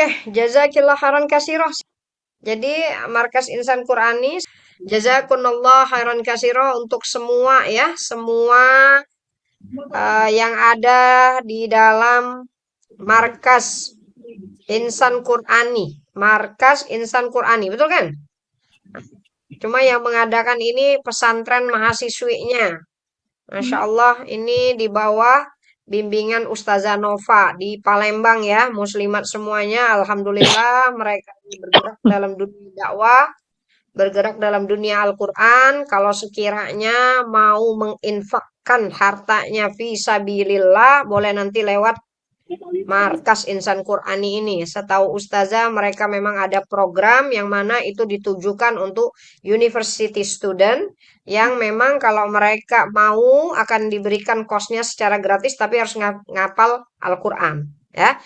Oke, jazakillah khairan katsira. Jadi Markas Insan Qurani, jazakumullah khairan katsira untuk semua ya, semua yang ada di dalam Markas Insan Qurani. Markas Insan Qurani, betul kan? Cuma yang mengadakan ini pesantren mahasiswinya. Masya Allah, ini di bawah bimbingan Ustazah Nova di Palembang ya, muslimat semuanya. Alhamdulillah mereka ini bergerak dalam dunia dakwah, bergerak dalam dunia Al-Quran. Kalau sekiranya mau menginfakkan hartanya fi sabilillah, boleh nanti lewat Markas Insan Qurani ini. Setahu Ustazah mereka memang ada program yang mana itu ditujukan untuk university student yang memang kalau mereka mau akan diberikan kosnya secara gratis tapi harus ngapal Al-Quran ya.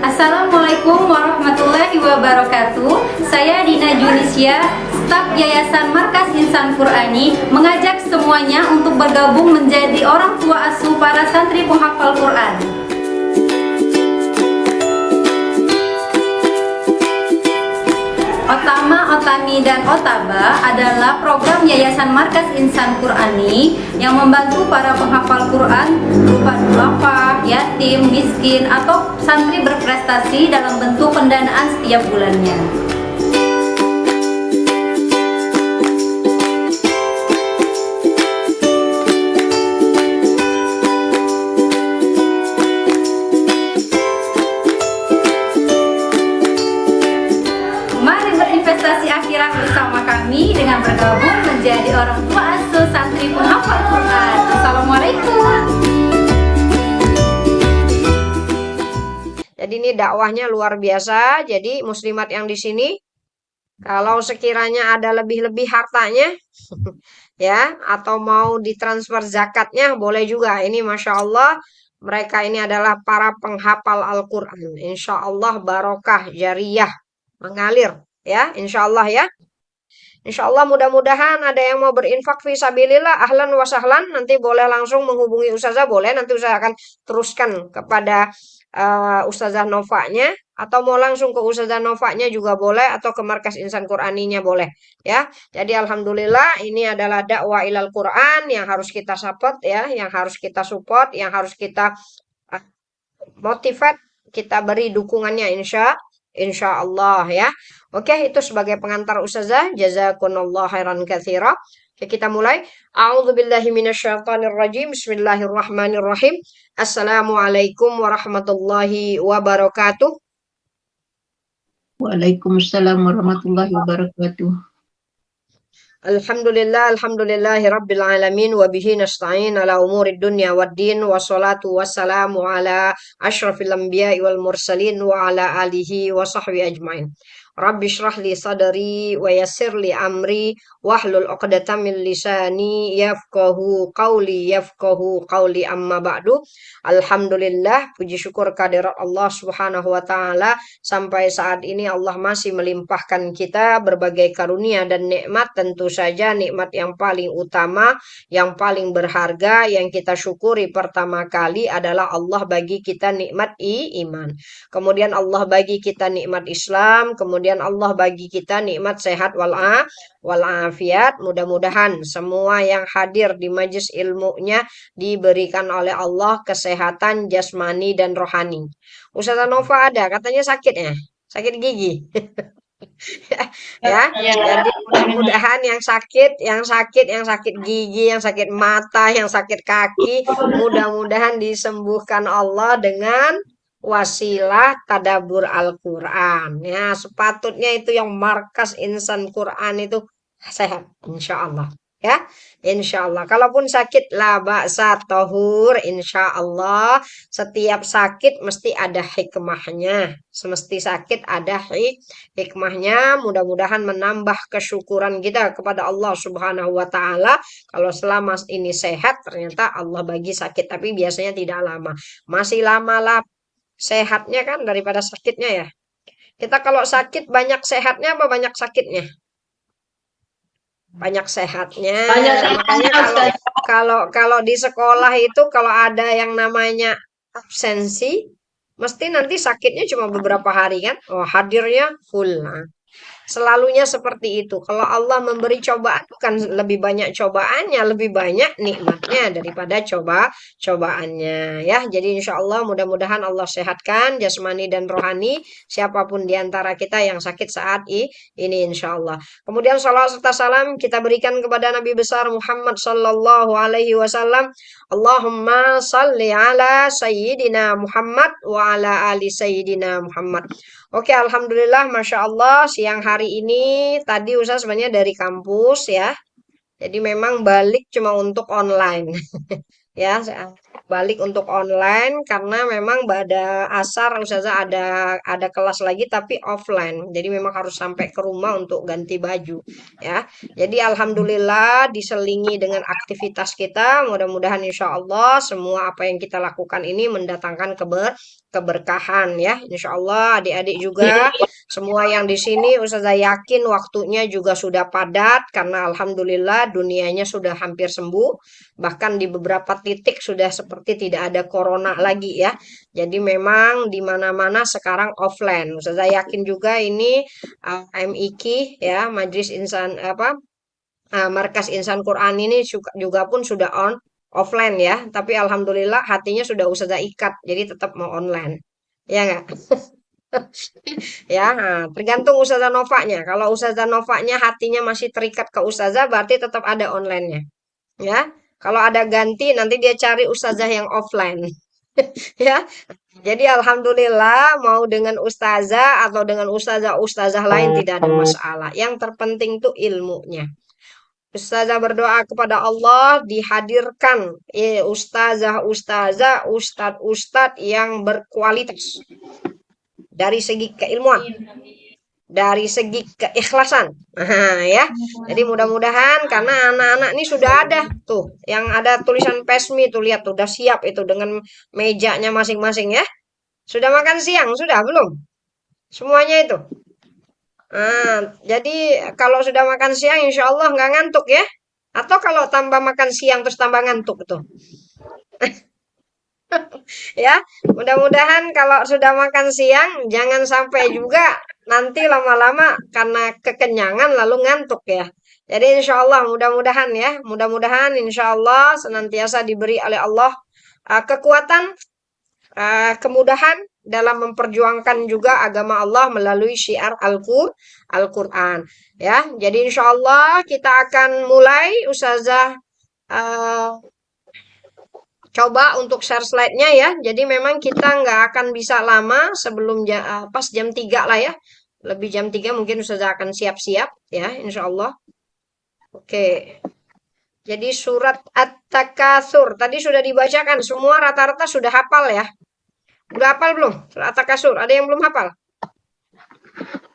Assalamualaikum warahmatullahi wabarakatuh. Saya Dina Junisya, staf Yayasan Markas Insan Qurani, mengajak semuanya untuk bergabung menjadi orang tua asuh para santri penghafal Quran. Otama, Otami, dan Otaba adalah program Yayasan Markas Insan Qurani yang membantu para penghafal Quran berupa duafa, yatim, miskin, atau santri berprestasi dalam bentuk pendanaan setiap bulannya. Mari berinvestasi akhirat bersama kami dengan bergabung menjadi orang tua asuh santri penghafal Quran. Assalamualaikum. Jadi ini dakwahnya luar biasa. Jadi muslimat yang di sini kalau sekiranya ada lebih-lebih hartanya ya atau mau ditransfer zakatnya boleh juga. Ini Masya Allah mereka ini adalah para penghafal Al-Quran. Insya Allah barokah jariyah mengalir ya insya Allah ya. Insya Allah mudah-mudahan ada yang mau berinfak fi sabilillah ahlan wa sahlan nanti boleh langsung menghubungi Ustazah boleh nanti Ustazah akan teruskan kepada Ustazah Novanya atau mau langsung ke Ustazah Novanya juga boleh atau ke Markas Insan Quraninya boleh ya. Jadi alhamdulillah ini adalah dakwah ilal Quran yang harus kita support ya, yang harus kita support, yang harus kita uh, motivate, kita beri dukungannya insya Allah ya. Oke, itu sebagai pengantar Ustazah. Jazakumullah khairan katsira. Oke, kita mulai. A'udzubillahi minasyaitonirrajim. Bismillahirrahmanirrahim. Assalamualaikum warahmatullahi wabarakatuh. Waalaikumsalam warahmatullahi wabarakatuh. Alhamdulillahi rabbil alamin wa bihi nasta'in ala umurid dunya waddin wassalatu wassalamu ala asyrafil anbiya'i wal mursalin wa ala alihi wa sahbihi ajmain. Rabbi shrah li sadri wa yassir li amri wahlul 'uqdatam min lisani yafqahu qawli amma ba'du. Alhamdulillah puji syukur kehadirat Allah Subhanahu wa taala sampai saat ini Allah masih melimpahkan kita berbagai karunia dan nikmat tentu saja nikmat yang paling utama yang paling berharga yang kita syukuri pertama kali adalah Allah bagi kita nikmat iman. Kemudian Allah bagi kita nikmat Islam, kemudian Allah bagi kita nikmat sehat walafiat. Mudah-mudahan semua yang hadir di majelis ilmunya diberikan oleh Allah kesehatan jasmani dan rohani. Ustazah Nova ada, katanya sakit ya, sakit gigi. Ya, jadi mudah-mudahan yang sakit gigi, yang sakit mata, yang sakit kaki, mudah-mudahan disembuhkan Allah dengan wasilah tadabur Al-Quran. Ya, sepatutnya itu yang Markas Insan Quran itu sehat, insya Allah. Ya, insya Allah. Kalaupun sakit lah baksa tohur, insya Allah. Setiap sakit mesti ada hikmahnya. Semesti sakit ada hikmahnya. Mudah-mudahan menambah kesyukuran kita kepada Allah Subhanahu wa Ta'ala. Kalau selama ini sehat, ternyata Allah bagi sakit, tapi biasanya tidak lama. Masih lama lah sehatnya kan daripada sakitnya ya. Kita kalau sakit banyak sehatnya apa banyak sakitnya? banyak sehatnya. Banyak Makanya sehatnya, kalau Ustaz. kalau di sekolah itu kalau ada yang namanya absensi, mesti nanti sakitnya cuma beberapa hari kan? Oh, hadirnya full. Nah, selalunya seperti itu. Kalau Allah memberi cobaan, bukan lebih banyak cobaannya, lebih banyak nikmatnya daripada cobaannya. Ya, jadi insya Allah mudah-mudahan Allah sehatkan jasmani dan rohani siapapun di antara kita yang sakit saat ini insya Allah. Kemudian salawat serta salam kita berikan kepada Nabi besar Muhammad Sallallahu Alaihi Wasallam. Allahumma salli ala Sayyidina Muhammad wa ala ali Sayyidina Muhammad. Oke, alhamdulillah, masya Allah. Siang hari ini tadi Ustaz sebenarnya dari kampus ya. Jadi memang balik cuma untuk online. Ya, balik untuk online karena memang pada asar Ustazah ada kelas lagi tapi offline. Jadi memang harus sampai ke rumah untuk ganti baju ya. Jadi alhamdulillah diselingi dengan aktivitas kita. Mudah-mudahan insya Allah semua apa yang kita lakukan ini mendatangkan keberkahan ya. Insya Allah adik-adik juga semua yang di sini Ustazah yakin waktunya juga sudah padat karena alhamdulillah dunianya sudah hampir sembuh. Bahkan di beberapa titik sudah seperti tidak ada corona lagi ya. Jadi memang di mana-mana sekarang offline. Saya yakin juga ini MIQ ya, Majelis Insan Markas Insan Quran ini juga pun sudah offline ya. Tapi alhamdulillah hatinya sudah Ustazah ikat. Jadi tetap mau online. Ya nggak? Ya, tergantung Ustazah Novanya. Kalau Ustazah Novanya hatinya masih terikat ke Ustazah berarti tetap ada online-nya. Ya, kalau ada ganti nanti dia cari ustazah yang offline. Ya, jadi alhamdulillah mau dengan ustazah atau dengan ustazah lain tidak ada masalah. Yang terpenting tuh ilmunya. Ustazah berdoa kepada Allah dihadirkan ustazah, ustadz yang berkualitas dari segi keilmuan, dari segi keikhlasan. Nah, ya. Jadi mudah-mudahan karena anak-anak ini sudah ada tuh yang ada tulisan PESMI tuh lihat tuh udah siap itu dengan mejanya masing-masing ya. Sudah makan siang? Sudah belum? Semuanya itu. Nah, jadi kalau sudah makan siang insya Allah nggak ngantuk ya. Atau kalau tambah makan siang terus tambah ngantuk tuh. Ya, mudah-mudahan kalau sudah makan siang jangan sampai juga nanti lama-lama karena kekenyangan lalu ngantuk ya. Jadi insya Allah mudah-mudahan ya, mudah-mudahan insya Allah senantiasa diberi oleh Allah kekuatan, kemudahan dalam memperjuangkan juga agama Allah melalui syiar Al-Quran. Ya, jadi insya Allah kita akan mulai Ustazah coba untuk share slide-nya ya. Jadi memang kita nggak akan bisa lama sebelum pas jam 3 lah ya. Lebih jam 3 mungkin sudah akan siap-siap ya, insya Allah. Oke. Jadi surat At-Takatsur tadi sudah dibacakan. Semua rata-rata sudah hafal ya. Udah hafal belum? Surat At-Takatsur. Ada yang belum hafal?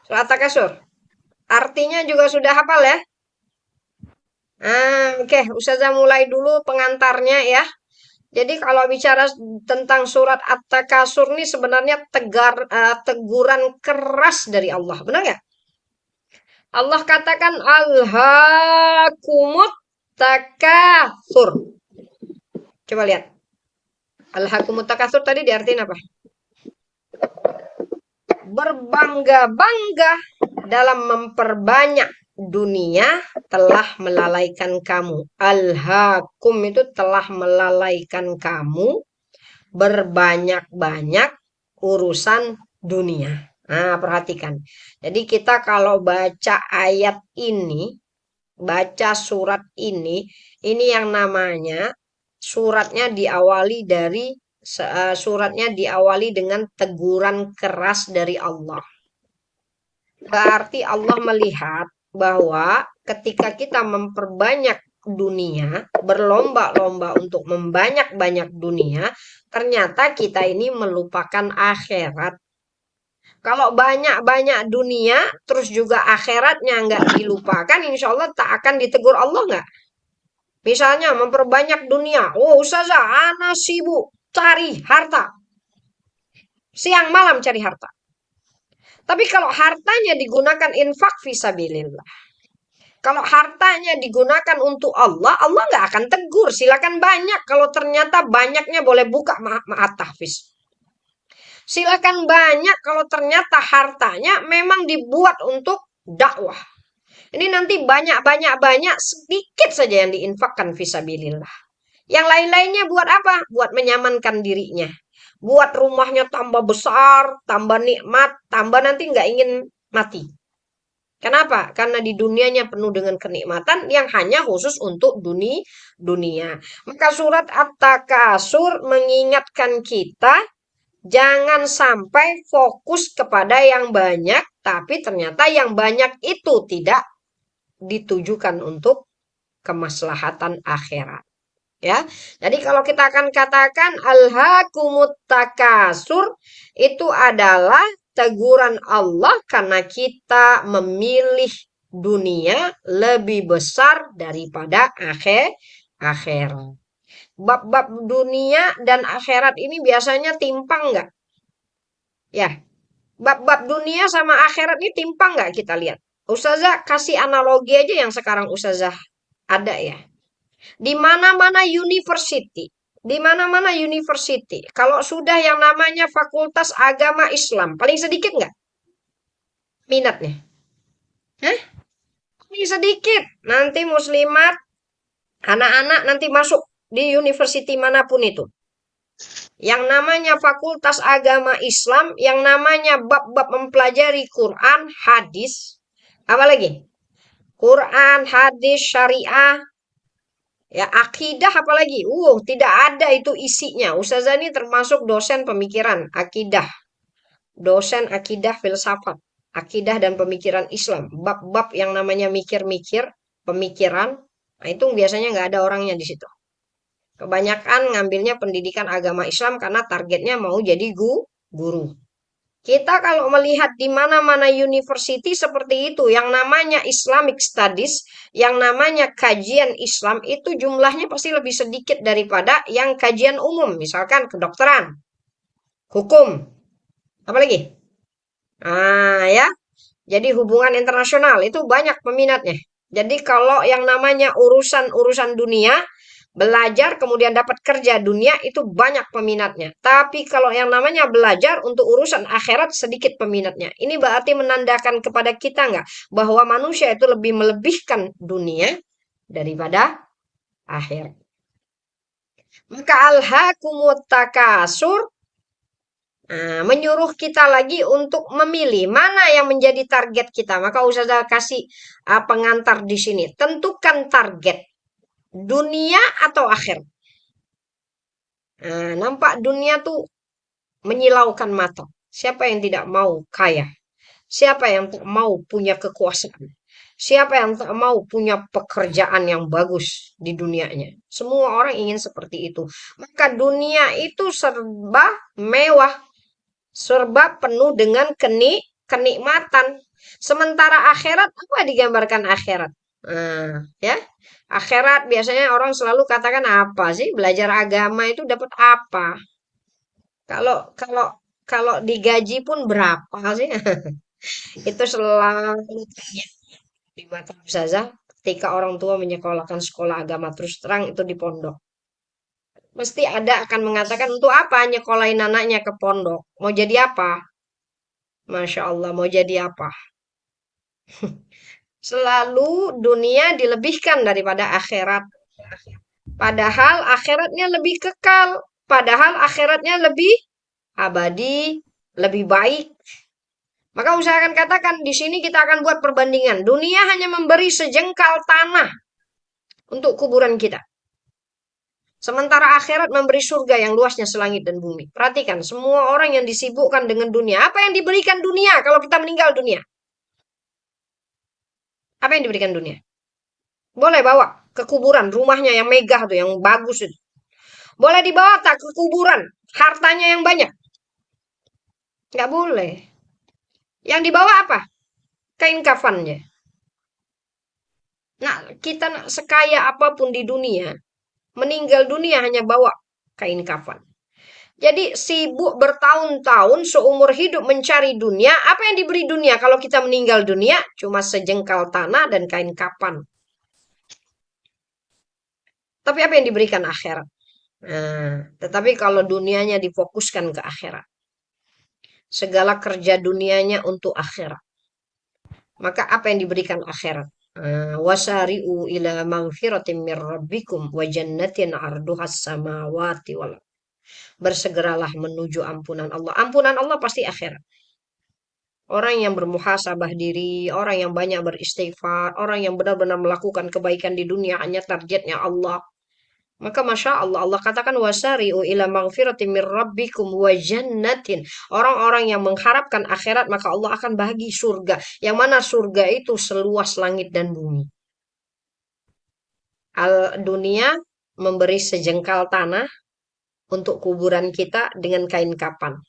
Surat At-Takatsur. Artinya juga sudah hafal ya. Oke. Ustazah mulai dulu pengantarnya ya. Jadi kalau bicara tentang surat At-Takasur ini sebenarnya teguran keras dari Allah. Benar nggak? Allah katakan Alhaakumut Takatsur. Coba lihat. Alhaakumut Takatsur tadi diartiin apa? Berbangga-bangga dalam memperbanyak dunia telah melalaikan kamu. Alhaakum itu telah melalaikan kamu berbanyak-banyak urusan dunia. Nah, perhatikan. Jadi kita kalau baca ayat ini, baca surat ini yang namanya suratnya diawali dengan teguran keras dari Allah. Berarti Allah melihat bahwa ketika kita memperbanyak dunia, berlomba-lomba untuk membanyak-banyak dunia, ternyata kita ini melupakan akhirat. Kalau banyak-banyak dunia, terus juga akhiratnya nggak dilupakan, insya Allah tak akan ditegur Allah nggak? Misalnya memperbanyak dunia, oh ustazah, ana sibuk cari harta. Siang malam cari harta. Tapi kalau hartanya digunakan infak fisabilillah. Kalau hartanya digunakan untuk Allah, Allah nggak akan tegur. Silakan banyak. Kalau ternyata banyaknya boleh buka maaf tahfiz. Silakan banyak kalau ternyata hartanya memang dibuat untuk dakwah. Ini nanti banyak sedikit saja yang diinfakkan fisabilillah. Yang lain-lainnya buat apa? Buat menyamankan dirinya. Buat rumahnya tambah besar, tambah nikmat, tambah nanti nggak ingin mati. Kenapa? Karena di dunianya penuh dengan kenikmatan yang hanya khusus untuk dunia. Maka surat At-Takasur mengingatkan kita jangan sampai fokus kepada yang banyak, tapi ternyata yang banyak itu tidak ditujukan untuk kemaslahatan akhirat. Ya, jadi kalau kita akan katakan alhaakumut takasur itu adalah teguran Allah karena kita memilih dunia lebih besar daripada akhirat. Bab-bab dunia dan akhirat ini biasanya timpang nggak? Ya, bab-bab dunia sama akhirat ini timpang nggak kita lihat? Ustazah kasih analogi aja yang sekarang Ustazah ada ya. Di mana-mana university, kalau sudah yang namanya Fakultas Agama Islam, paling sedikit nggak minatnya? Hah? Paling sedikit. Nanti muslimat, anak-anak nanti masuk di university manapun itu. Yang namanya Fakultas Agama Islam, yang namanya bab-bab mempelajari Quran, hadis, apa lagi? Quran, hadis, syariah, ya akidah apalagi? Tidak ada itu isinya. Ustazah ini termasuk dosen pemikiran akidah. Dosen akidah filsafat. Akidah dan pemikiran Islam. Bab-bab yang namanya mikir-mikir, pemikiran. Nah, itu biasanya nggak ada orangnya di situ. Kebanyakan ngambilnya pendidikan agama Islam karena targetnya mau jadi guru. Kita kalau melihat di mana-mana university seperti itu, yang namanya Islamic Studies, yang namanya kajian Islam, itu jumlahnya pasti lebih sedikit daripada yang kajian umum, misalkan kedokteran, hukum, apa lagi? Ya, jadi hubungan internasional itu banyak peminatnya. Jadi kalau yang namanya urusan-urusan dunia, belajar kemudian dapat kerja dunia itu banyak peminatnya. Tapi kalau yang namanya belajar untuk urusan akhirat sedikit peminatnya. Ini berarti menandakan kepada kita nggak bahwa manusia itu lebih melebihkan dunia daripada akhirat. Maka alhaakumut takasur menyuruh kita lagi untuk memilih mana yang menjadi target kita. Maka Ustazah kasih pengantar di sini. Tentukan target dunia atau akhirat. Nampak dunia tuh menyilaukan mata. Siapa yang tidak mau kaya? Siapa yang tak mau punya kekuasaan? Siapa yang tak mau punya pekerjaan yang bagus di dunianya? Semua orang ingin seperti itu. Maka dunia itu serba mewah, serba penuh dengan kenikmatan. Sementara akhirat, apa digambarkan akhirat? Ya, akhirat biasanya orang selalu katakan apa sih? Belajar agama itu dapat apa? Kalau kalau kalau digaji pun berapa sih? Itu selalu tanya di mata ustazah ketika orang tua menyekolahkan sekolah agama terus terang itu di pondok. Mesti ada akan mengatakan untuk apa nyekolahin anaknya ke pondok? Mau jadi apa? Masya Allah, mau jadi apa? Selalu dunia dilebihkan daripada akhirat. Padahal akhiratnya lebih kekal. Padahal akhiratnya lebih abadi, lebih baik. Maka usahakan katakan di sini kita akan buat perbandingan. Dunia hanya memberi sejengkal tanah untuk kuburan kita. Sementara akhirat memberi surga yang luasnya selangit dan bumi. Perhatikan, semua orang yang disibukkan dengan dunia. Apa yang diberikan dunia kalau kita meninggal dunia? Apa yang diberikan dunia? Boleh bawa ke kuburan, rumahnya yang megah tuh, yang bagus itu. Boleh dibawa tak ke kuburan, hartanya yang banyak? Nggak boleh. Yang dibawa apa? Kain kafannya. Nah, kita sekaya apapun di dunia, meninggal dunia hanya bawa kain kafan. Jadi sibuk bertahun-tahun seumur hidup mencari dunia. Apa yang diberi dunia kalau kita meninggal dunia? Cuma sejengkal tanah dan kain kapan. Tapi apa yang diberikan akhirat? Nah, tetapi kalau dunianya difokuskan ke akhirat, segala kerja dunianya untuk akhirat, maka apa yang diberikan akhirat? Wasari'u ila magfiratin min rabbikum wa jannatin arduhas samawati wal ardh. Bersegeralah menuju ampunan Allah. Ampunan Allah pasti akhirat. Orang yang bermuhasabah diri, orang yang banyak beristighfar, orang yang benar-benar melakukan kebaikan di dunia hanya targetnya Allah. Maka Masya Allah, Allah katakan wasari'u ila magfiratin min rabbikum wa jannatin. Orang-orang yang mengharapkan akhirat, maka Allah akan bagi surga. Yang mana surga itu seluas langit dan bumi. Dunia memberi sejengkal tanah untuk kuburan kita dengan kain kapan.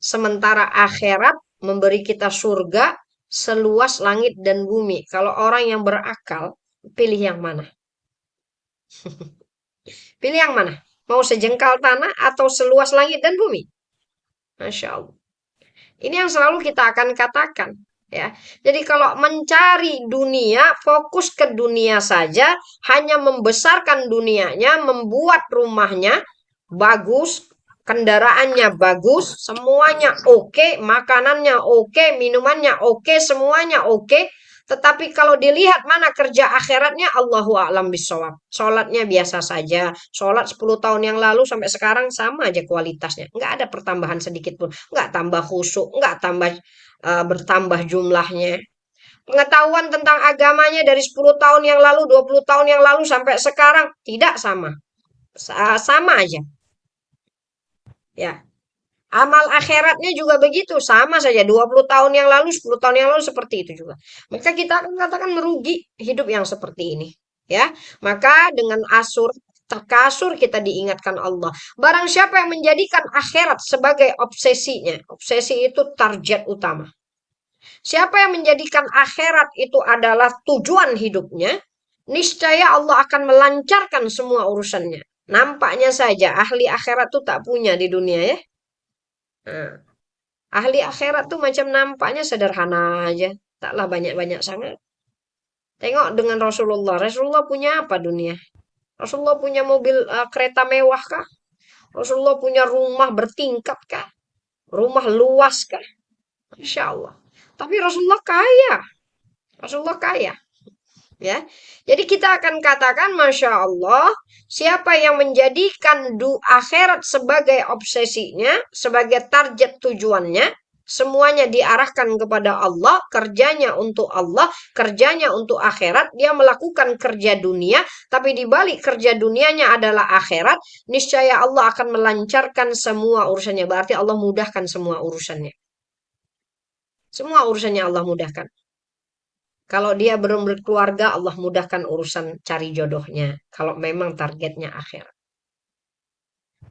Sementara akhirat memberi kita surga seluas langit dan bumi. Kalau orang yang berakal, pilih yang mana? Pilih yang mana? Mau sejengkal tanah atau seluas langit dan bumi? Masya Allah. Ini yang selalu kita akan katakan. Ya, jadi kalau mencari dunia, fokus ke dunia saja, hanya membesarkan dunianya, membuat rumahnya bagus, kendaraannya bagus, semuanya oke, makanannya oke, minumannya oke, semuanya oke. Tetapi kalau dilihat mana kerja akhiratnya, Allahu a'lam bishawab. Sholatnya biasa saja. Sholat 10 tahun yang lalu sampai sekarang sama aja kualitasnya. Nggak ada pertambahan sedikit pun. Nggak tambah khusyuk, nggak tambah bertambah jumlahnya. Pengetahuan tentang agamanya dari 10 tahun yang lalu, 20 tahun yang lalu sampai sekarang tidak sama. Sama aja. Ya. Amal akhiratnya juga begitu, sama saja 20 tahun yang lalu, 10 tahun yang lalu seperti itu juga. Maka kita akan katakan merugi hidup yang seperti ini, ya. Maka dengan terkasur kita diingatkan Allah. Barang siapa yang menjadikan akhirat sebagai obsesinya, obsesi itu target utama. Siapa yang menjadikan akhirat itu adalah tujuan hidupnya, niscaya Allah akan melancarkan semua urusannya. Nampaknya saja ahli akhirat itu tak punya di dunia ya. Nah, ahli akhirat tuh macam nampaknya sederhana aja. Taklah banyak-banyak sangat. Tengok dengan Rasulullah. Rasulullah punya apa dunia? Rasulullah punya mobil kereta mewah kah? Rasulullah punya rumah bertingkat kah? Rumah luas kah? Insya Allah. Tapi Rasulullah kaya. Rasulullah kaya. Ya, jadi kita akan katakan, Masya Allah, siapa yang menjadikan akhirat sebagai obsesinya, sebagai target tujuannya, semuanya diarahkan kepada Allah, kerjanya untuk Allah, kerjanya untuk akhirat, dia melakukan kerja dunia, tapi di balik kerja dunianya adalah akhirat, niscaya Allah akan melancarkan semua urusannya. Berarti Allah mudahkan semua urusannya. Semua urusannya Allah mudahkan. Kalau dia belum berkeluarga, Allah mudahkan urusan cari jodohnya. Kalau memang targetnya akhirat.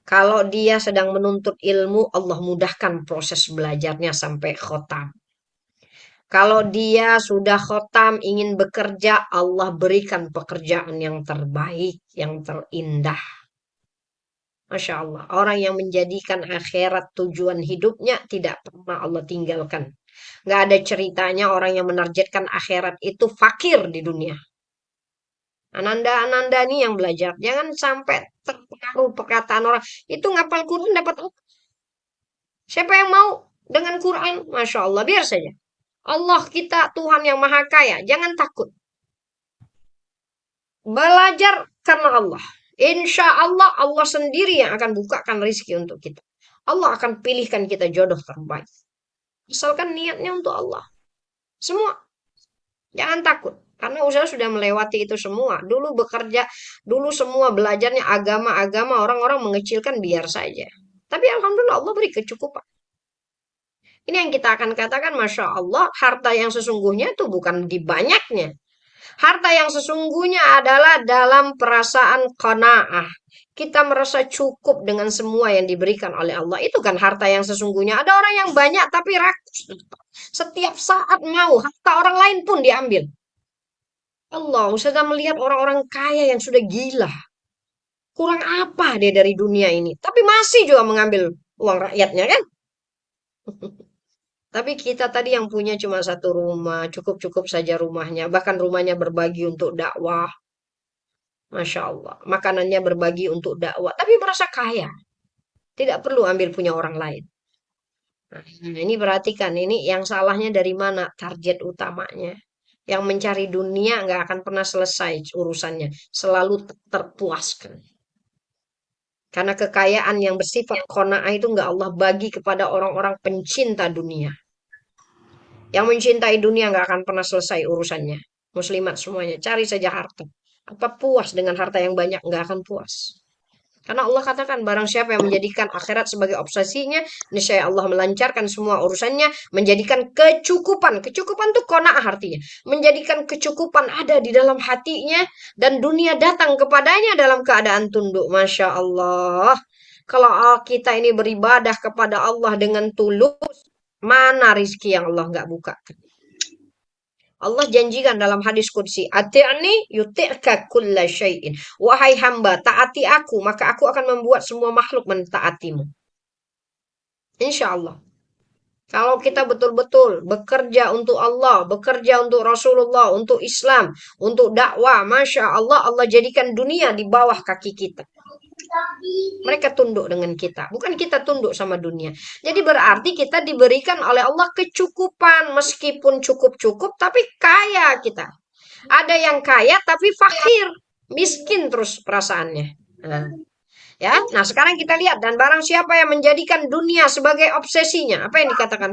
Kalau dia sedang menuntut ilmu, Allah mudahkan proses belajarnya sampai khotam. Kalau dia sudah khotam ingin bekerja, Allah berikan pekerjaan yang terbaik, yang terindah. Masya Allah, orang yang menjadikan akhirat tujuan hidupnya tidak pernah Allah tinggalkan. Nggak ada ceritanya orang yang menargetkan akhirat itu fakir di dunia. Ananda nih yang belajar. Jangan sampai terpengaruh perkataan orang. Itu ngapal Quran dapat apa? Siapa yang mau dengan Quran? Masya Allah, biar saja. Allah kita Tuhan yang maha kaya. Jangan takut. Belajar karena Allah. Insya Allah, Allah sendiri yang akan bukakan rezeki untuk kita. Allah akan pilihkan kita jodoh terbaik. Misalkan niatnya untuk Allah. Semua. Jangan takut. Karena usaha sudah melewati itu semua. Dulu bekerja, dulu semua belajarnya agama-agama, orang-orang mengecilkan biar saja. Tapi Alhamdulillah Allah beri kecukupan. Ini yang kita akan katakan, Masya Allah, harta yang sesungguhnya itu bukan di banyaknya. Harta yang sesungguhnya adalah dalam perasaan qanaah. Kita merasa cukup dengan semua yang diberikan oleh Allah. Itu kan harta yang sesungguhnya. Ada orang yang banyak tapi rakus. Setiap saat mau, harta orang lain pun diambil. Allah sudah melihat orang-orang kaya yang sudah gila. Kurang apa dia dari dunia ini? Tapi masih juga mengambil uang rakyatnya kan? Tapi kita tadi yang punya cuma satu rumah, cukup-cukup saja rumahnya. Bahkan rumahnya berbagi untuk dakwah. Masya Allah. Makanannya berbagi untuk dakwah. Tapi merasa kaya. Tidak perlu ambil punya orang lain. Nah, ini perhatikan. Ini yang salahnya dari mana? Target utamanya. Yang mencari dunia nggak akan pernah selesai urusannya. Selalu terpuaskan. Karena kekayaan yang bersifat qanaah itu nggak Allah bagi kepada orang-orang pencinta dunia. Yang mencintai dunia nggak akan pernah selesai urusannya. Muslimat semuanya, cari saja harta. Apa puas dengan harta yang banyak? Nggak akan puas. Karena Allah katakan barang siapa yang menjadikan akhirat sebagai obsesinya, niscaya Allah melancarkan semua urusannya, menjadikan kecukupan. Kecukupan itu qanaah artinya. Menjadikan kecukupan ada di dalam hatinya dan dunia datang kepadanya dalam keadaan tunduk. Masya Allah. Kalau kita ini beribadah kepada Allah dengan tulus, mana rizki yang Allah nggak buka? Allah janjikan dalam hadis qudsi, "Ati'ni yuti'ka kulla syai'in." Wahai hamba, taati aku, maka aku akan membuat semua makhluk mentaatimu. Insya Allah. Kalau kita betul-betul bekerja untuk Allah, bekerja untuk Rasulullah, untuk Islam, untuk dakwah, Masya Allah, Allah jadikan dunia di bawah kaki kita. Mereka tunduk dengan kita, bukan kita tunduk sama dunia. Jadi berarti kita diberikan oleh Allah kecukupan, meskipun cukup-cukup, tapi kaya kita. Ada yang kaya tapi fakir, miskin terus perasaannya. Nah, ya, nah sekarang kita lihat dan barang siapa yang menjadikan dunia sebagai obsesinya, apa yang dikatakan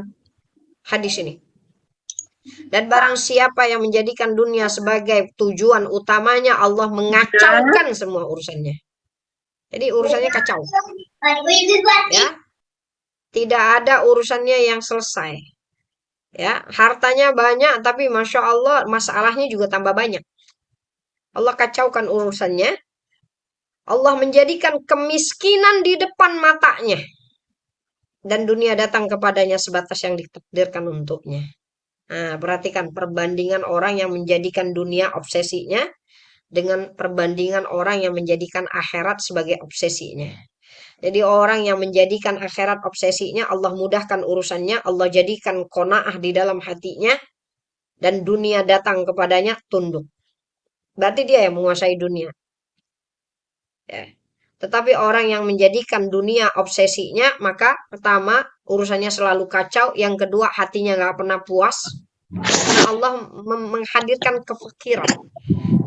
hadis ini? Dan barang siapa yang menjadikan dunia sebagai tujuan utamanya, Allah mengacaukan semua urusannya. Jadi urusannya kacau. Ya, tidak ada urusannya yang selesai. Ya, hartanya banyak tapi Masya Allah masalahnya juga tambah banyak. Allah kacaukan urusannya. Allah menjadikan kemiskinan di depan matanya. Dan dunia datang kepadanya sebatas yang ditakdirkan untuknya. Nah, perhatikan perbandingan orang yang menjadikan dunia obsesinya dengan perbandingan orang yang menjadikan akhirat sebagai obsesinya. Jadi orang yang menjadikan akhirat obsesinya, Allah mudahkan urusannya, Allah jadikan qanaah di dalam hatinya, dan dunia datang kepadanya tunduk. Berarti dia yang menguasai dunia. Ya. Tetapi orang yang menjadikan dunia obsesinya, maka pertama urusannya selalu kacau, yang kedua hatinya nggak pernah puas. Karena Allah menghadirkan kefakiran.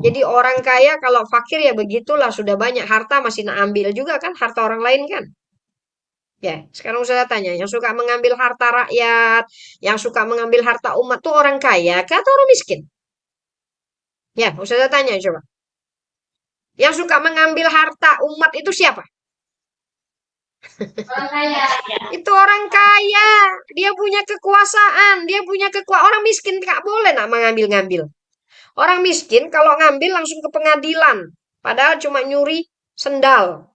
Jadi orang kaya kalau fakir ya begitulah, sudah banyak harta masih nak ambil juga kan harta orang lain kan. Ya, sekarang saya tanya, yang suka mengambil harta rakyat, yang suka mengambil harta umat tuh orang kaya kah atau orang miskin? Ya, saya tanya coba. Yang suka mengambil harta umat itu siapa? Itu orang kaya. Dia punya kekuasaan, dia punya kekuasaan. Orang miskin nggak boleh nak mengambil-ngambil. Orang miskin kalau ngambil langsung ke pengadilan. Padahal cuma nyuri sendal.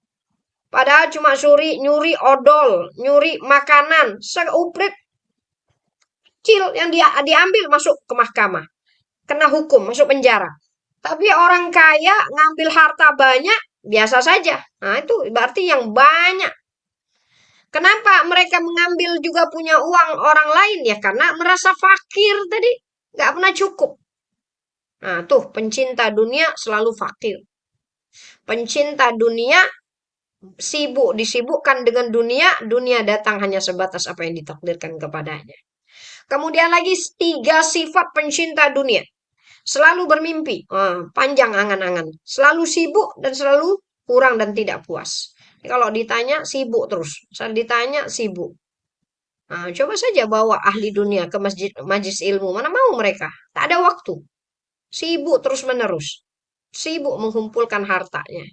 Padahal cuma nyuri odol, nyuri makanan, seuprit kecil yang dia diambil masuk ke mahkamah. Kena hukum, masuk penjara. Tapi orang kaya ngambil harta banyak, biasa saja. Nah, itu berarti yang banyak. Kenapa mereka mengambil juga punya uang orang lain? Ya karena merasa fakir tadi. Nggak pernah cukup. Nah, tuh pencinta dunia selalu fakir. Pencinta dunia disibukkan dengan dunia, dunia datang hanya sebatas apa yang ditakdirkan kepadanya. Kemudian lagi 3 sifat pencinta dunia. Selalu bermimpi, panjang angan-angan. Selalu sibuk dan selalu kurang dan tidak puas. Kalau ditanya sibuk terus, saat ditanya sibuk. Nah, coba saja bawa ahli dunia ke masjid, majlis ilmu, mana mau mereka? Tak ada waktu. Sibuk terus menerus. Sibuk mengumpulkan hartanya.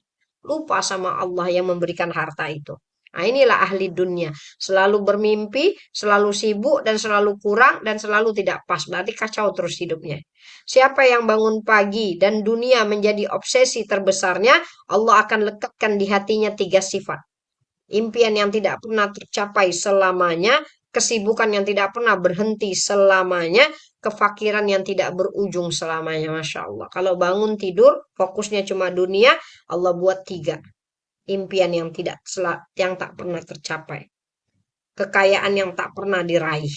Lupa sama Allah yang memberikan harta itu. Nah, inilah ahli dunia. Selalu bermimpi, selalu sibuk, dan selalu kurang, dan selalu tidak pas. Berarti kacau terus hidupnya. Siapa yang bangun pagi dan dunia menjadi obsesi terbesarnya, Allah akan lekatkan di hatinya 3 sifat. Impian yang tidak pernah tercapai selamanya, kesibukan yang tidak pernah berhenti selamanya, kefakiran yang tidak berujung selamanya. Masya Allah. Kalau bangun tidur, fokusnya cuma dunia, Allah buat 3. impian yang tak pernah tercapai, kekayaan yang tak pernah diraih,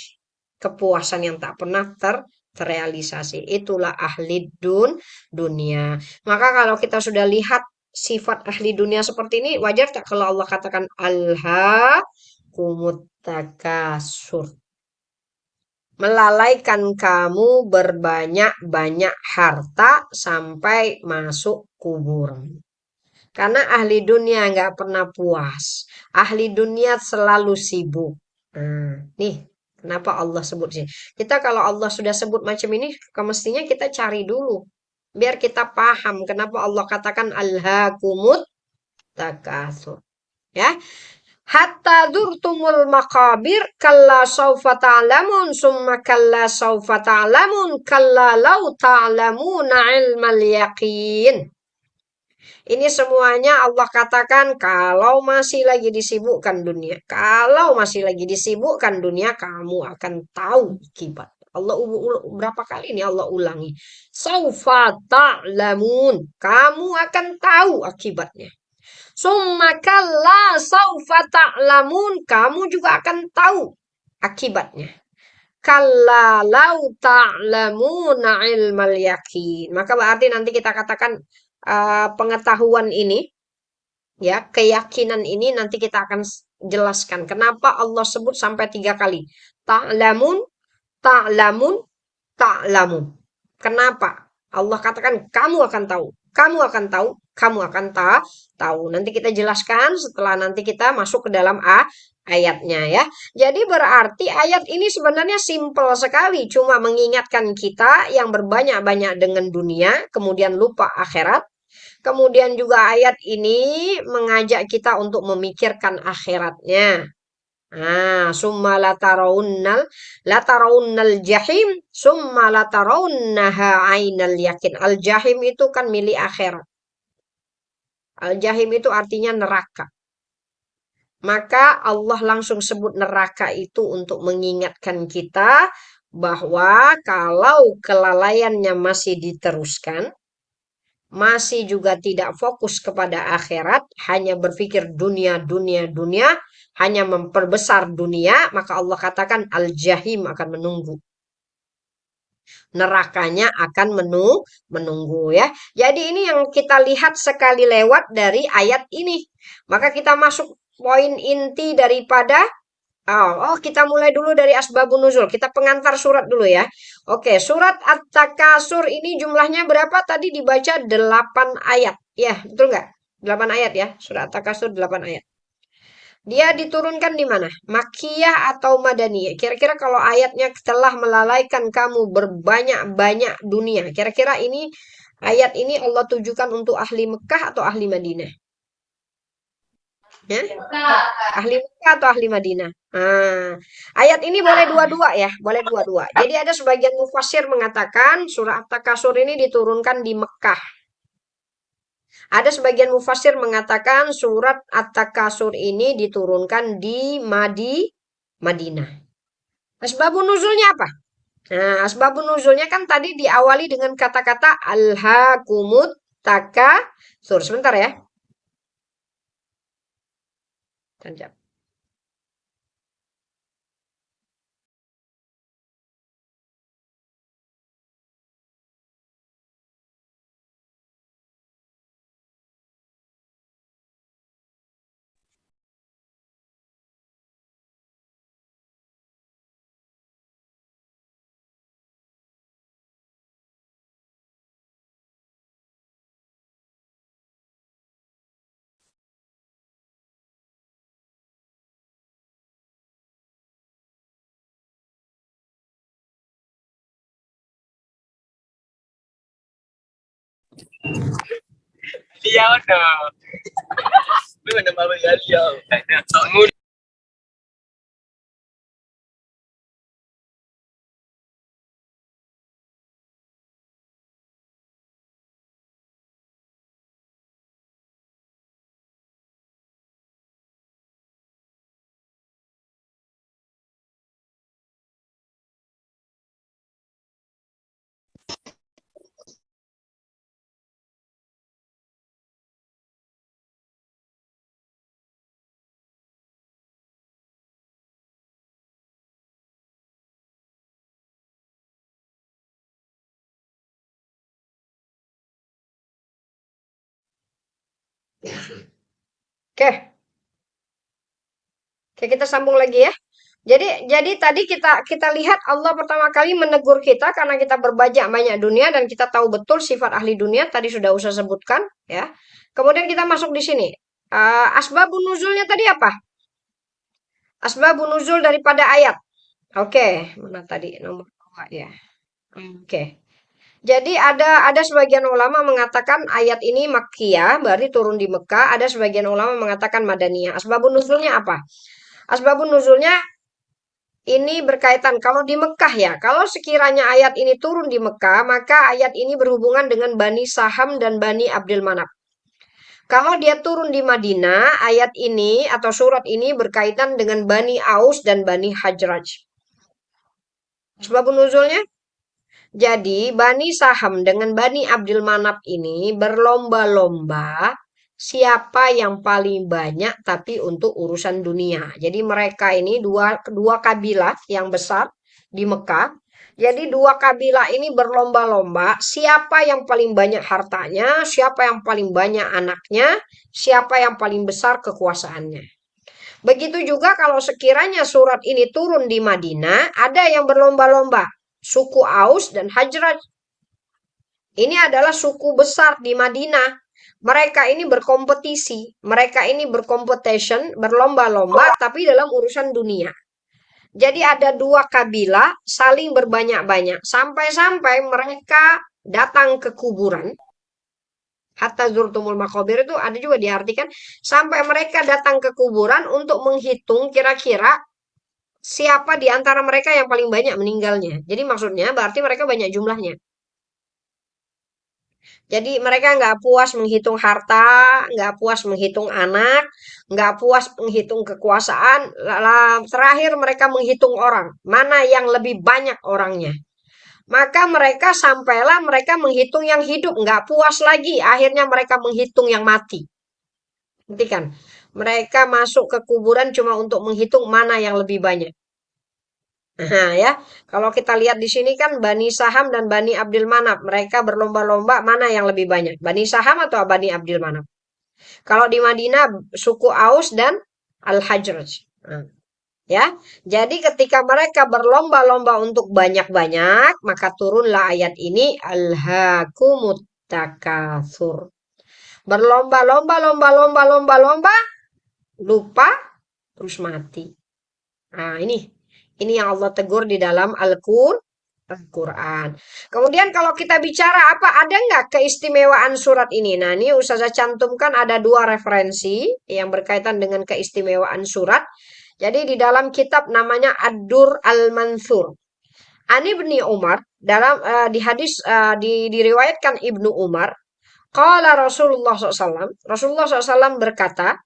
kepuasan yang tak pernah terrealisasi. Itulah ahli dunia. Maka kalau kita sudah lihat sifat ahli dunia seperti ini, wajar tak kalau Allah katakan alhaakumut takasur, melalaikan kamu berbanyak-banyak harta sampai masuk kubur. Karena ahli dunia nggak pernah puas. Ahli dunia selalu sibuk. Nih, kenapa Allah sebut sih? Kita kalau Allah sudah sebut macam ini, mestinya kita cari dulu. Biar kita paham kenapa Allah katakan alhaakumut takasur. Ya, hatta durtumul makabir kalla saufa ta'lamun summa kalla saufa ta'lamun kalla law ta'lamuna ilmal yaqin. Ini semuanya Allah katakan kalau masih lagi disibukkan dunia. Kalau masih lagi disibukkan dunia, kamu akan tahu akibat. Allah berapa kali ini Allah ulangi. Saufa ta'lamun. Kamu akan tahu akibatnya. Summa kalla saufa ta'lamun. Kamu juga akan tahu akibatnya. Kalla lau ta'lamuna ilmal yakin. Maka berarti nanti kita katakan pengetahuan ini, ya, keyakinan ini nanti kita akan jelaskan kenapa Allah sebut sampai 3 kali. Ta'lamun, ta'lamun, ta'lamun. Kenapa? Allah katakan kamu akan tahu, kamu akan tahu, kamu akan tahu. Nanti kita jelaskan setelah nanti kita masuk ke dalam ayatnya ya. Jadi berarti ayat ini sebenarnya simpel sekali, cuma mengingatkan kita yang berbanyak-banyak dengan dunia, kemudian lupa akhirat. Kemudian juga ayat ini mengajak kita untuk memikirkan akhiratnya. Summa latarawunnal jahim, summa latarawunnaha ainal yakin. Al jahim itu kan milik akhirat. Al jahim itu artinya neraka. Maka Allah langsung sebut neraka itu untuk mengingatkan kita bahwa kalau kelalaiannya masih diteruskan, masih juga tidak fokus kepada akhirat, hanya berpikir dunia, dunia, dunia, hanya memperbesar dunia, maka Allah katakan al-jahim akan menunggu. Nerakanya akan menunggu ya. Jadi ini yang kita lihat sekali lewat dari ayat ini. Maka kita masuk poin inti daripada kita mulai dulu dari asbabun nuzul. Kita pengantar surat dulu ya. Oke, surat At-Takasur ini jumlahnya berapa? Tadi dibaca 8 ayat. Ya, betul nggak? 8 ayat ya. Surat At-Takasur 8 ayat. Dia diturunkan di mana? Makkiyah atau Madaniyah? Kira-kira kalau ayatnya telah melalaikan kamu berbanyak-banyak dunia. Kira-kira ini ayat ini Allah tujukan untuk ahli Mekah atau ahli Madinah? Ya? Ahli Mekah atau ahli Madinah? Ayat ini boleh dua-dua ya, boleh dua-dua. Jadi ada sebagian mufassir mengatakan surah At-Takasur ini diturunkan di Mekah. Ada sebagian mufassir mengatakan surat At-Takasur ini diturunkan di Madinah. Asbabun nuzulnya apa? Nah, asbabun nuzulnya kan tadi diawali dengan kata-kata alhaakumut takasur. Sebentar ya. Sebentar. Dia udah. Lu nama dia. Oke, oke kita sambung lagi ya. Jadi tadi kita lihat Allah pertama kali menegur kita karena kita berbajak banyak dunia dan kita tahu betul sifat ahli dunia tadi sudah usah sebutkan ya. Kemudian kita masuk di sini. Asbabun nuzulnya tadi apa? Asbabun nuzul daripada ayat. Oke, mana tadi nomor 2 ya. Oke. Jadi ada sebagian ulama mengatakan ayat ini Makkiyah, berarti turun di Mekah. Ada sebagian ulama mengatakan Madaniyah. Asbabun nuzulnya apa? Asbabun nuzulnya ini berkaitan kalau di Mekah ya. Kalau sekiranya ayat ini turun di Mekah, maka ayat ini berhubungan dengan Bani Saham dan Bani Abdul Manaf. Kalau dia turun di Madinah, ayat ini atau surat ini berkaitan dengan Bani Aus dan Bani Hajraj. Asbabun nuzulnya? Jadi Bani Saham dengan Bani Abdul Manaf ini berlomba-lomba siapa yang paling banyak tapi untuk urusan dunia. Jadi mereka ini dua kabilah yang besar di Mekah. Jadi dua kabilah ini berlomba-lomba siapa yang paling banyak hartanya, siapa yang paling banyak anaknya, siapa yang paling besar kekuasaannya. Begitu juga kalau sekiranya surat ini turun di Madinah, ada yang berlomba-lomba. Suku Aus dan Hajraj. Ini adalah suku besar di Madinah. Mereka ini berkompetisi, mereka ini berkompetition, berlomba-lomba, tapi dalam urusan dunia. Jadi ada dua kabilah saling berbanyak-banyak, sampai-sampai mereka datang ke kuburan. Hatta zurtumul maqabir itu ada juga diartikan, sampai mereka datang ke kuburan untuk menghitung kira-kira siapa di antara mereka yang paling banyak meninggalnya. Jadi maksudnya berarti mereka banyak jumlahnya. Jadi mereka nggak puas menghitung harta, nggak puas menghitung anak, nggak puas menghitung kekuasaan. Terakhir mereka menghitung orang, mana yang lebih banyak orangnya. Maka mereka sampailah mereka menghitung yang hidup, nggak puas lagi. Akhirnya mereka menghitung yang mati. Nanti kan, mereka masuk ke kuburan cuma untuk menghitung mana yang lebih banyak. Nah, ya, kalau kita lihat di sini kan Bani Saham dan Bani Abdul Manaf, mereka berlomba-lomba mana yang lebih banyak, Bani Saham atau Bani Abdul Manaf. Kalau di Madinah suku Aus dan Al-Hajraj. Nah, ya, jadi ketika mereka berlomba-lomba untuk banyak-banyak, maka turunlah ayat ini Alhaakumut Takatsur. Berlomba-lomba, lomba-lomba, lomba-lomba, lupa, terus mati. Nah, ini yang Allah tegur di dalam Al-Quran. Kemudian kalau kita bicara ada nggak keistimewaan surat ini? Nah, ini Ustazah cantumkan ada dua referensi yang berkaitan dengan keistimewaan surat. Jadi di dalam kitab namanya Ad-Dur Al-Mansur. Ani bin Umar dalam di hadis diriwayatkan Ibnu Umar, qala Rasulullah SAW. Rasulullah SAW berkata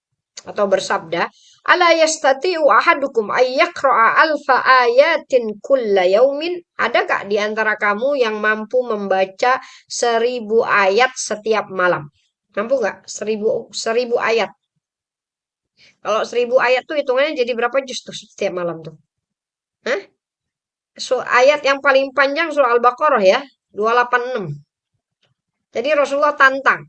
atau bersabda, ala yastati'u ahadukum ayyaqra'a alfa ayatin kulla yaumin? Adakah di antara kamu yang mampu membaca 1000 ayat setiap malam? Mampu nggak? 1000 ayat. Kalau 1000 ayat tuh hitungannya jadi berapa juz tuh setiap malam tuh? Hah? Ayat yang paling panjang surah Al-Baqarah ya, 286. Jadi Rasulullah tantang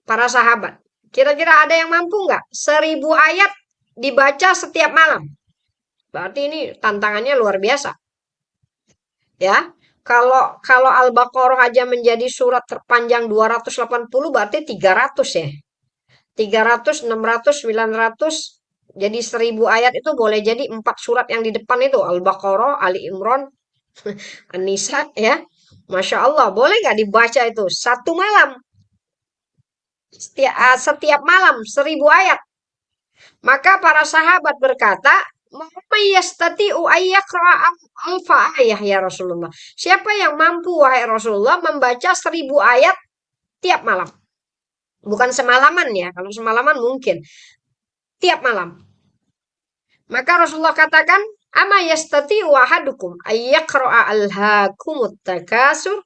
para sahabat. Kira-kira ada yang mampu nggak? 1000 ayat dibaca setiap malam. Berarti ini tantangannya luar biasa. Ya. Kalau Al-Baqarah aja menjadi surat terpanjang 280 berarti 300 ya. 300, 600, 900 jadi 1000 ayat itu boleh jadi 4 surat yang di depan itu Al-Baqarah, Ali Imran, An-Nisa ya. Masya Allah, boleh nggak dibaca itu satu malam? Setiap malam 1000 ayat. Maka para sahabat berkata, alfa ayah ya Rasulullah. Siapa yang mampu wahai Rasulullah membaca 1000 ayat tiap malam? Bukan semalaman ya, kalau semalaman mungkin. Tiap malam. Maka Rasulullah katakan, ama yastati'u ahadukum ayyaqra'a alhaakumut takasur?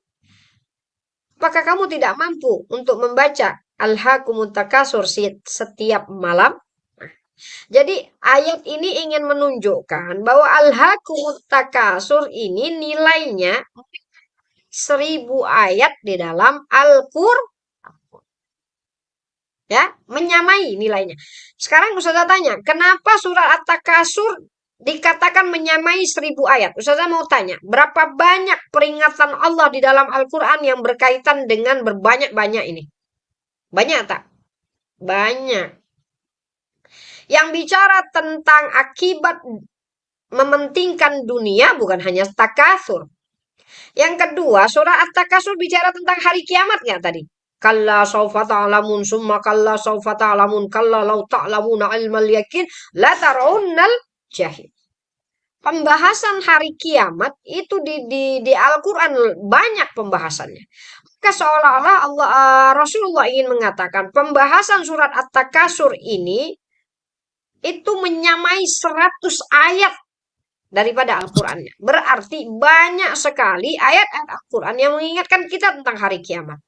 Apakah kamu tidak mampu untuk membaca alhaakumut takasur setiap malam? Jadi ayat ini ingin menunjukkan bahwa alhaakumut takasur ini nilainya 1000 ayat di dalam Al-Qur'an. Ya, menyamai nilainya. Sekarang Ustazah tanya, kenapa surat At-Takasur dikatakan menyamai 1000 ayat? Ustazah mau tanya, berapa banyak peringatan Allah di dalam Al-Quran yang berkaitan dengan berbanyak-banyak ini? Banyak tak? Banyak. Yang bicara tentang akibat mementingkan dunia bukan hanya takasur. Yang kedua, surah At-Takasur bicara tentang hari kiamat nggak tadi? Kalla saufa ta'lamun summa kalla saufa ta'lamun kalla law ta'lamuna ilmal yakin la tarawunnal jahim. Pembahasan hari kiamat itu di Al-Quran banyak pembahasannya. Maka seolah-olah Rasulullah ingin mengatakan pembahasan surat At-Takasur ini itu menyamai 100 ayat daripada Al-Qur'annya. Berarti banyak sekali ayat-ayat Al-Qur'an yang mengingatkan kita tentang hari kiamat.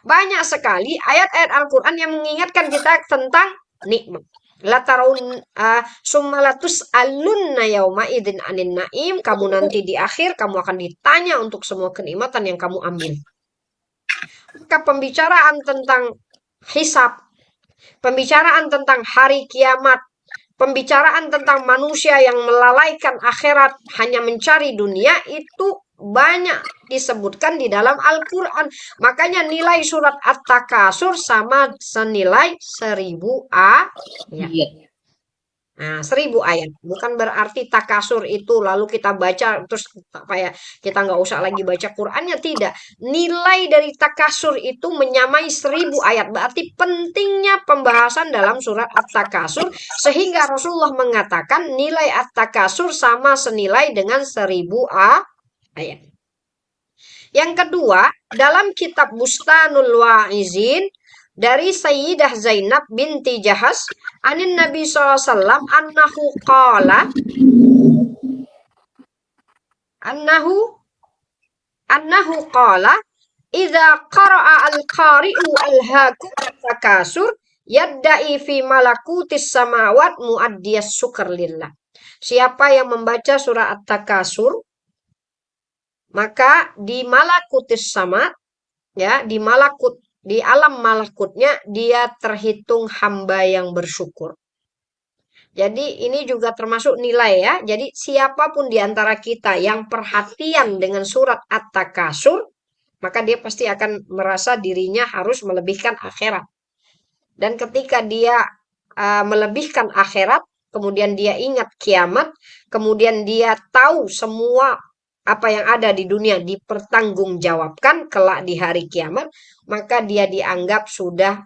Banyak sekali ayat-ayat Al-Qur'an yang mengingatkan kita tentang nikmat. La tarawun summa latus'alunna yauma idzin anin naim. Kamu nanti di akhir kamu akan ditanya untuk semua kenikmatan yang kamu ambil. Maka pembicaraan tentang hisab, pembicaraan tentang hari kiamat, pembicaraan tentang manusia yang melalaikan akhirat hanya mencari dunia itu banyak disebutkan di dalam Al-Quran. Makanya nilai surat At-Takasur sama senilai 1000 ayat. Iya. Nah, 1000 ayat. Bukan berarti takasur itu lalu kita baca terus apa ya, kita nggak usah lagi baca Qurannya, tidak. Nilai dari takasur itu menyamai 1000 ayat. Berarti pentingnya pembahasan dalam surat At-Takasur sehingga Rasulullah mengatakan nilai At-Takasur sama senilai dengan 1000 ayat. Yang kedua, dalam kitab Bustanul Wa'izin dari Sayyidah Zainab binti Jahas anin Nabi SAW annahu qala annahu qala idza qara'a al-qari'u alhaakum takasur yadda'i fi malakutis samawat muaddiyas syukur lillah. Siapa yang membaca surah At-Takasur maka di malakutis sama, ya, di alam malakutnya dia terhitung hamba yang bersyukur. Jadi ini juga termasuk nilai ya. Jadi siapapun di antara kita yang perhatian dengan surat At-Takasur, maka dia pasti akan merasa dirinya harus melebihkan akhirat. Dan ketika dia melebihkan akhirat, kemudian dia ingat kiamat, kemudian dia tahu semua apa yang ada di dunia dipertanggungjawabkan kelak di hari kiamat, maka dia dianggap sudah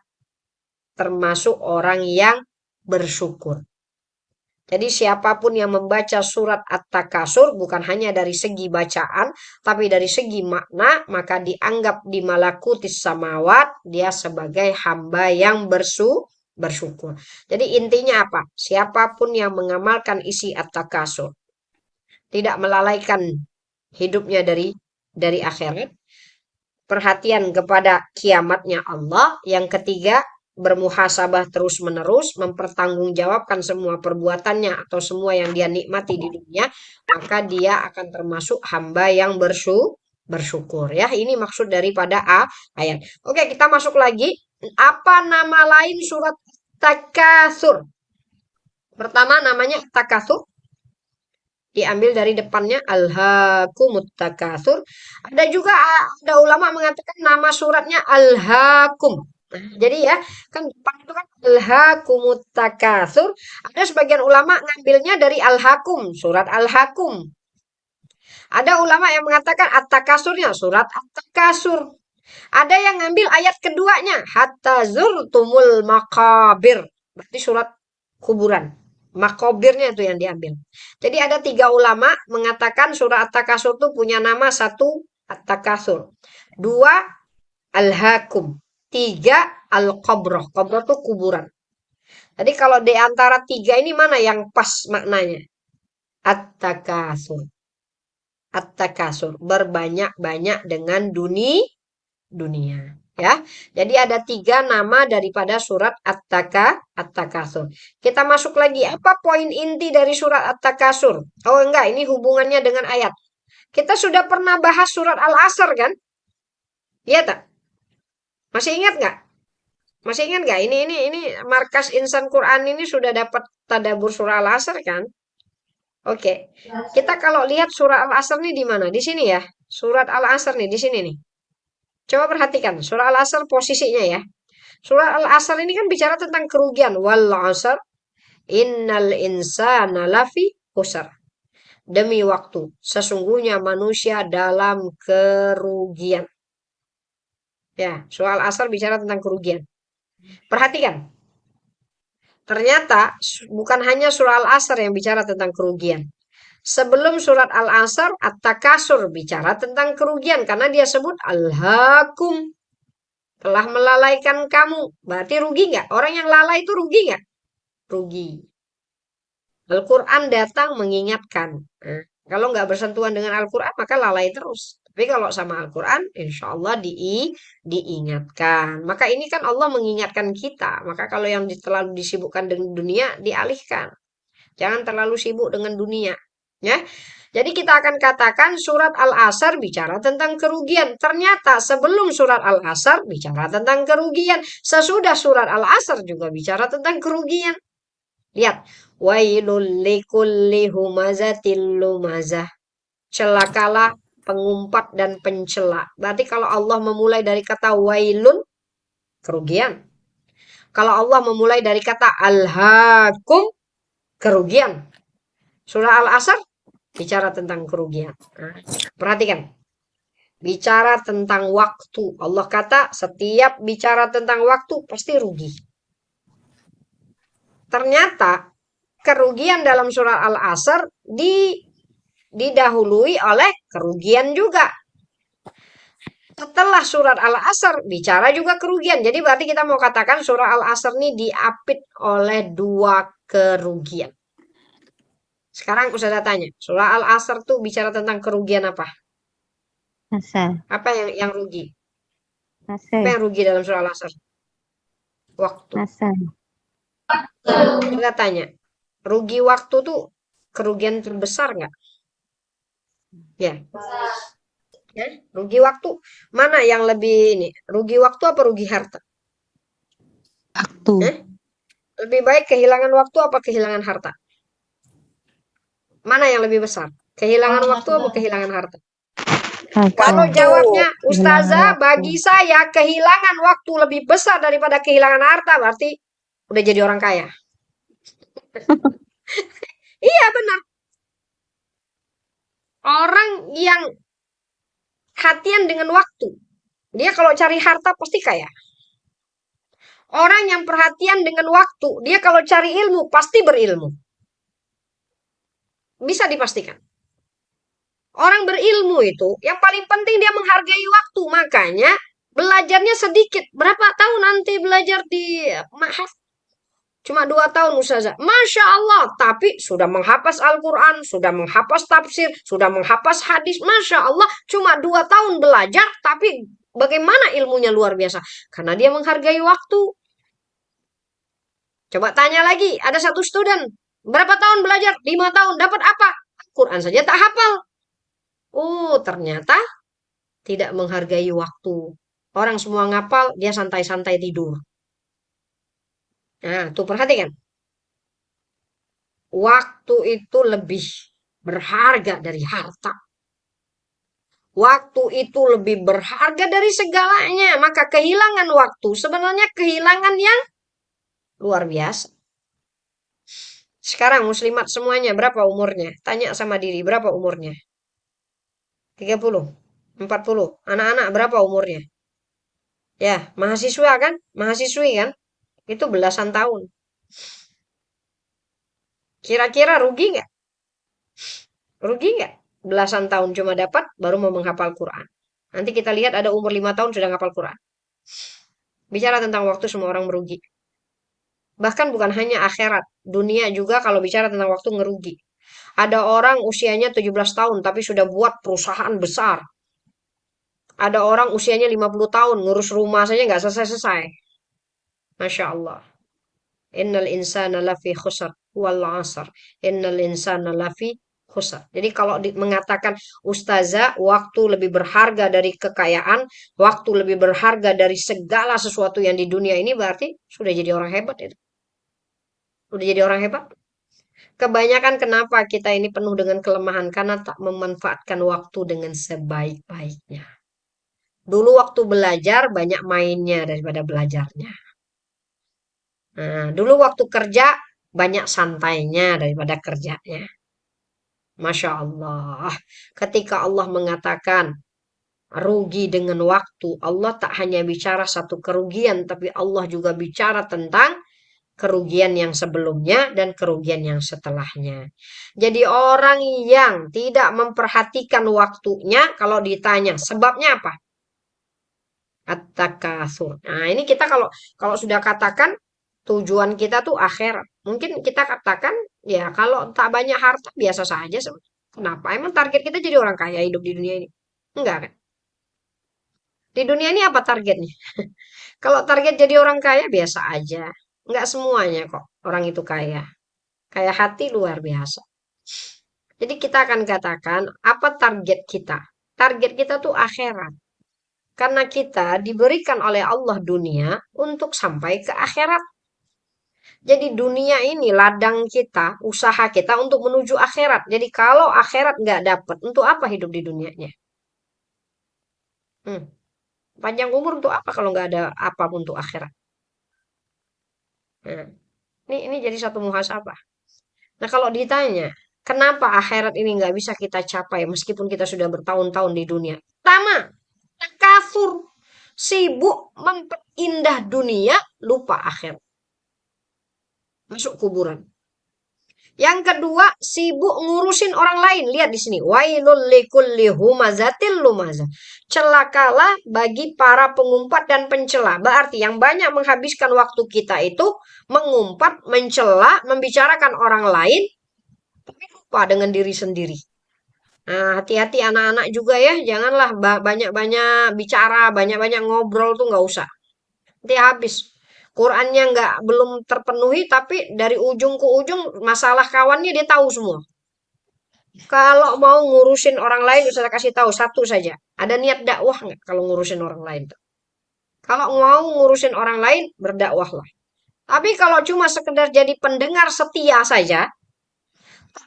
termasuk orang yang bersyukur. Jadi siapapun yang membaca surat At-Takasur bukan hanya dari segi bacaan, tapi dari segi makna, maka dianggap di malakutis samawat dia sebagai hamba yang bersyukur. Jadi intinya apa? Siapapun yang mengamalkan isi At-Takasur tidak melalaikan hidupnya dari akhirat, perhatian kepada kiamatnya Allah. Yang ketiga, bermuhasabah terus-menerus, mempertanggungjawabkan semua perbuatannya atau semua yang dia nikmati di dunia, maka dia akan termasuk hamba yang bersyukur. Ya, ini maksud daripada ayat. Oke, kita masuk lagi. Apa nama lain surat Takasur? Pertama namanya Takasur. Diambil dari depannya Alhaakumut Takatsur. Ada juga ada ulama mengatakan nama suratnya Alhaakum. Nah, jadi ya, kan depan itu kan Alhaakumut Takatsur. Ada sebagian ulama ngambilnya dari Alhaakum, surat Alhaakum. Ada ulama yang mengatakan At-Takasurnya surat At-Takasur. Ada yang ngambil ayat keduanya hatta zurtumul maqabir. Berarti surat kuburan. Makobirnya itu yang diambil. Jadi ada 3 ulama mengatakan surah At-Takasur itu punya nama, 1 At-Takasur, 2 Al-Hakum, 3 Al-Qabroh. Qabroh itu kuburan. Jadi kalau di antara 3 ini mana yang pas maknanya? At-Takasur. At-Takasur, berbanyak-banyak dengan dunia. Ya, jadi ada 3 nama daripada surat At-Takasur. Kita masuk lagi. Apa poin inti dari surat At-Takasur? Oh enggak, ini hubungannya dengan ayat. Kita sudah pernah bahas surat Al-Asr kan? Iya tak? Masih ingat nggak? Masih ingat nggak? Ini markas Insan Quran ini sudah dapat tadabbur surah Al-Asr kan? Oke. Kita kalau lihat surah Al-Asr nih di mana? Di sini ya. Surat Al-Asr nih di sini nih. Coba perhatikan surah Al-Asr posisinya ya. Surah Al-Asr ini kan bicara tentang kerugian. Wal 'asr innal insana lafi khusr. Demi waktu, sesungguhnya manusia dalam kerugian. Ya, surah Al-Asr bicara tentang kerugian. Perhatikan. Ternyata bukan hanya surah Al-Asr yang bicara tentang kerugian. Sebelum surat Al-Asr, At-Takasur bicara tentang kerugian karena dia sebut Al-Hakum, telah melalaikan kamu. Berarti rugi nggak? Orang yang lalai itu rugi nggak? Rugi. Al-Quran datang mengingatkan. Nah, kalau nggak bersentuhan dengan Al-Quran, maka lalai terus. Tapi kalau sama Al-Quran, insya Allah diingatkan. Maka ini kan Allah mengingatkan kita. Maka kalau yang terlalu disibukkan dengan dunia, dialihkan. Jangan terlalu sibuk dengan dunia. Ya, jadi kita akan katakan surat Al-Asr bicara tentang kerugian. Ternyata sebelum surat Al-Asr bicara tentang kerugian. Sesudah surat Al-Asr juga bicara tentang kerugian. Lihat. Wailul likulli humazatil lumazah. Celakalah pengumpat dan pencela. Berarti kalau Allah memulai dari kata wailun, kerugian. Kalau Allah memulai dari kata al-hakum, kerugian. Surah Al-Asr bicara tentang kerugian. Nah, perhatikan. Bicara tentang waktu. Allah kata setiap bicara tentang waktu pasti rugi. Ternyata kerugian dalam surah Al-Asr didahului oleh kerugian juga. Setelah surat Al-Asr bicara juga kerugian. Jadi berarti kita mau katakan surah Al-Asr ini diapit oleh dua kerugian. Sekarang aku sudah tanya, surah Al-Asr tuh bicara tentang kerugian apa? Masa, Apa yang rugi? masa, Apa yang rugi dalam surah Al-Asr? Waktu. masa. Kita tanya, rugi waktu tuh kerugian terbesar nggak? Ya. Ya, rugi waktu. Mana yang lebih ini? Rugi waktu apa rugi harta? Waktu. Lebih baik kehilangan waktu apa kehilangan harta? Mana yang lebih besar? Kehilangan waktu apa kehilangan harta? Kalau jawabnya, Ustazah, bagi saya kehilangan waktu lebih besar daripada kehilangan harta, berarti udah jadi orang kaya. Iya, benar. Orang yang hatian dengan waktu, dia kalau cari harta pasti kaya. Orang yang perhatian dengan waktu, dia kalau cari ilmu pasti berilmu. Bisa dipastikan. Orang berilmu itu yang paling penting dia menghargai waktu. Makanya belajarnya sedikit. Berapa tahun nanti belajar di mahaf? Cuma 2 tahun Ustazah. Masya Allah. Tapi sudah menghafaz Al-Quran, sudah menghafaz tafsir, sudah menghafaz hadis. Masya Allah. Cuma 2 tahun belajar. Tapi bagaimana ilmunya luar biasa. Karena dia menghargai waktu. Coba tanya lagi. Ada satu student. Berapa tahun belajar? 5 tahun. Dapat apa? Quran saja tak hafal. Oh, ternyata tidak menghargai waktu. Orang semua ngapal, dia santai-santai tidur. Nah, tuh perhatikan. Waktu itu lebih berharga dari harta. Waktu itu lebih berharga dari segalanya. Maka kehilangan waktu sebenarnya kehilangan yang luar biasa. Sekarang muslimat semuanya berapa umurnya? Tanya sama diri berapa umurnya? 30, 40. Anak-anak berapa umurnya? Ya, mahasiswa kan? Mahasiswi kan? Itu belasan tahun. Kira-kira rugi nggak? Rugi nggak? Belasan tahun cuma dapat baru mau menghafal Quran. Nanti kita lihat ada umur 5 tahun sudah menghafal Quran. Bicara tentang waktu semua orang merugi. Bahkan bukan hanya akhirat. Dunia juga kalau bicara tentang waktu ngerugi. Ada orang usianya 17 tahun tapi sudah buat perusahaan besar. Ada orang usianya 50 tahun ngurus rumah saja nggak selesai-selesai. Masya Allah. Innal insana lafi khusr wal 'asr. Innal insana lafi khusar. Jadi kalau mengatakan ustazah, waktu lebih berharga dari kekayaan, waktu lebih berharga dari segala sesuatu yang di dunia ini, berarti sudah jadi orang hebat itu. Sudah jadi orang hebat. Kebanyakan kenapa kita ini penuh dengan kelemahan? Karena tak memanfaatkan waktu dengan sebaik-baiknya. Dulu waktu belajar banyak mainnya daripada belajarnya. Nah, dulu waktu kerja banyak santainya daripada kerjanya. Masya Allah. Ketika Allah mengatakan rugi dengan waktu, Allah tak hanya bicara satu kerugian, tapi Allah juga bicara tentang kerugian yang sebelumnya dan kerugian yang setelahnya. Jadi orang yang tidak memperhatikan waktunya, kalau ditanya sebabnya apa? At-takatsur. Nah, ini kita kalau sudah katakan tujuan kita tuh akhirat. Mungkin kita katakan ya kalau tak banyak harta biasa saja. Kenapa? Emang target kita jadi orang kaya hidup di dunia ini? Enggak kan? Di dunia ini apa targetnya? Kalau target jadi orang kaya biasa aja. Enggak semuanya kok orang itu kaya. Kaya hati luar biasa. Jadi kita akan katakan apa target kita? Target kita tuh akhirat. Karena kita diberikan oleh Allah dunia untuk sampai ke akhirat. Jadi dunia ini ladang kita, usaha kita untuk menuju akhirat. Jadi kalau akhirat nggak dapat, untuk apa hidup di dunianya? Hmm. Panjang umur untuk apa kalau nggak ada apa untuk akhirat? Nah, ini jadi satu muhasabah. Nah kalau ditanya, kenapa akhirat ini nggak bisa kita capai meskipun kita sudah bertahun-tahun di dunia? Pertama, takasur, sibuk memperindah dunia, lupa akhirat. Masuk kuburan. Yang kedua, sibuk ngurusin orang lain. Lihat di sini. Wailul likulli humazatil lumazah. Celakalah bagi para pengumpat dan pencela. Berarti yang banyak menghabiskan waktu kita itu mengumpat, mencela, membicarakan orang lain, tapi lupa dengan diri sendiri. Nah, hati-hati anak-anak juga ya. Janganlah banyak-banyak bicara, banyak-banyak ngobrol tuh nggak usah. Nanti habis. Qurannya belum terpenuhi, tapi dari ujung ke ujung masalah kawannya dia tahu semua. Kalau mau ngurusin orang lain, saya kasih tahu satu saja. Ada niat dakwah nggak kalau ngurusin orang lain? Kalau mau ngurusin orang lain, berdakwahlah. Tapi kalau cuma sekedar jadi pendengar setia saja,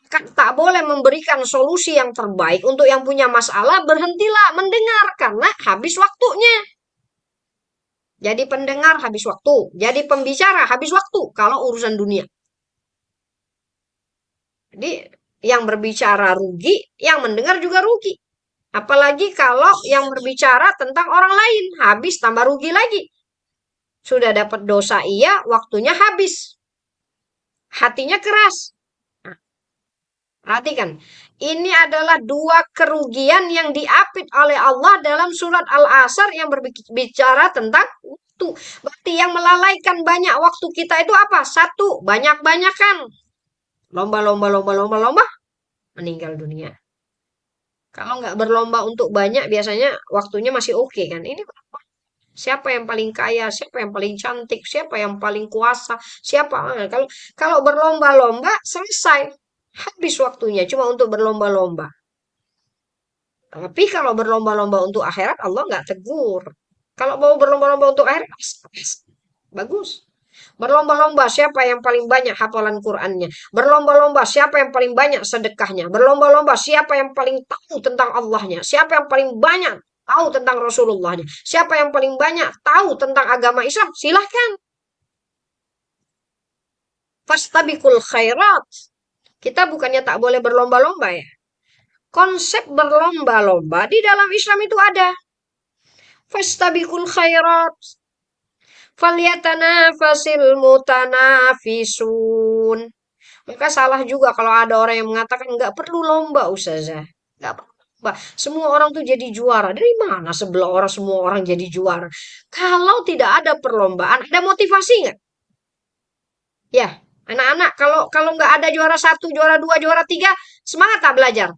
tak boleh memberikan solusi yang terbaik untuk yang punya masalah, berhentilah mendengar karena habis waktunya. Jadi pendengar habis waktu, jadi pembicara habis waktu kalau urusan dunia. Jadi yang berbicara rugi, yang mendengar juga rugi. Apalagi kalau yang berbicara tentang orang lain, habis tambah rugi lagi. Sudah dapat dosa iya, waktunya habis. Hatinya keras. Nah, perhatikan, ini adalah dua kerugian yang diapit oleh Allah dalam surat Al-Asr yang berbicara tentang waktu. Berarti yang melalaikan banyak waktu kita itu apa? Satu, banyak-banyakan. Lomba, meninggal dunia. Kalau nggak berlomba untuk banyak, biasanya waktunya masih oke kan? Ini siapa yang paling kaya, siapa yang paling cantik, siapa yang paling kuasa, siapa? Kalau berlomba-lomba selesai, habis waktunya cuma untuk berlomba-lomba. Tapi kalau berlomba-lomba untuk akhirat, Allah nggak tegur. Kalau mau berlomba-lomba untuk akhirat, bagus. Berlomba-lomba siapa yang paling banyak hafalan Qur'annya. Berlomba-lomba siapa yang paling banyak sedekahnya. Berlomba-lomba siapa yang paling tahu tentang Allahnya. Siapa yang paling banyak tahu tentang Rasulullahnya. Siapa yang paling banyak tahu tentang agama Islam. Silahkan. Fastabikul khairat. Kita bukannya tak boleh berlomba-lomba ya. Konsep berlomba-lomba di dalam Islam itu ada. Fastabikul khairat. Falyatanafasil mutanafisun. Maka salah juga kalau ada orang yang mengatakan nggak perlu lomba, Ustazah. Nggak perlu lomba. Semua orang tuh jadi juara. Dari mana semua orang jadi juara? Kalau tidak ada perlombaan, ada motivasi nggak? Ya, anak-anak kalau nggak ada juara 1, juara 2, juara 3, semangat tak belajar?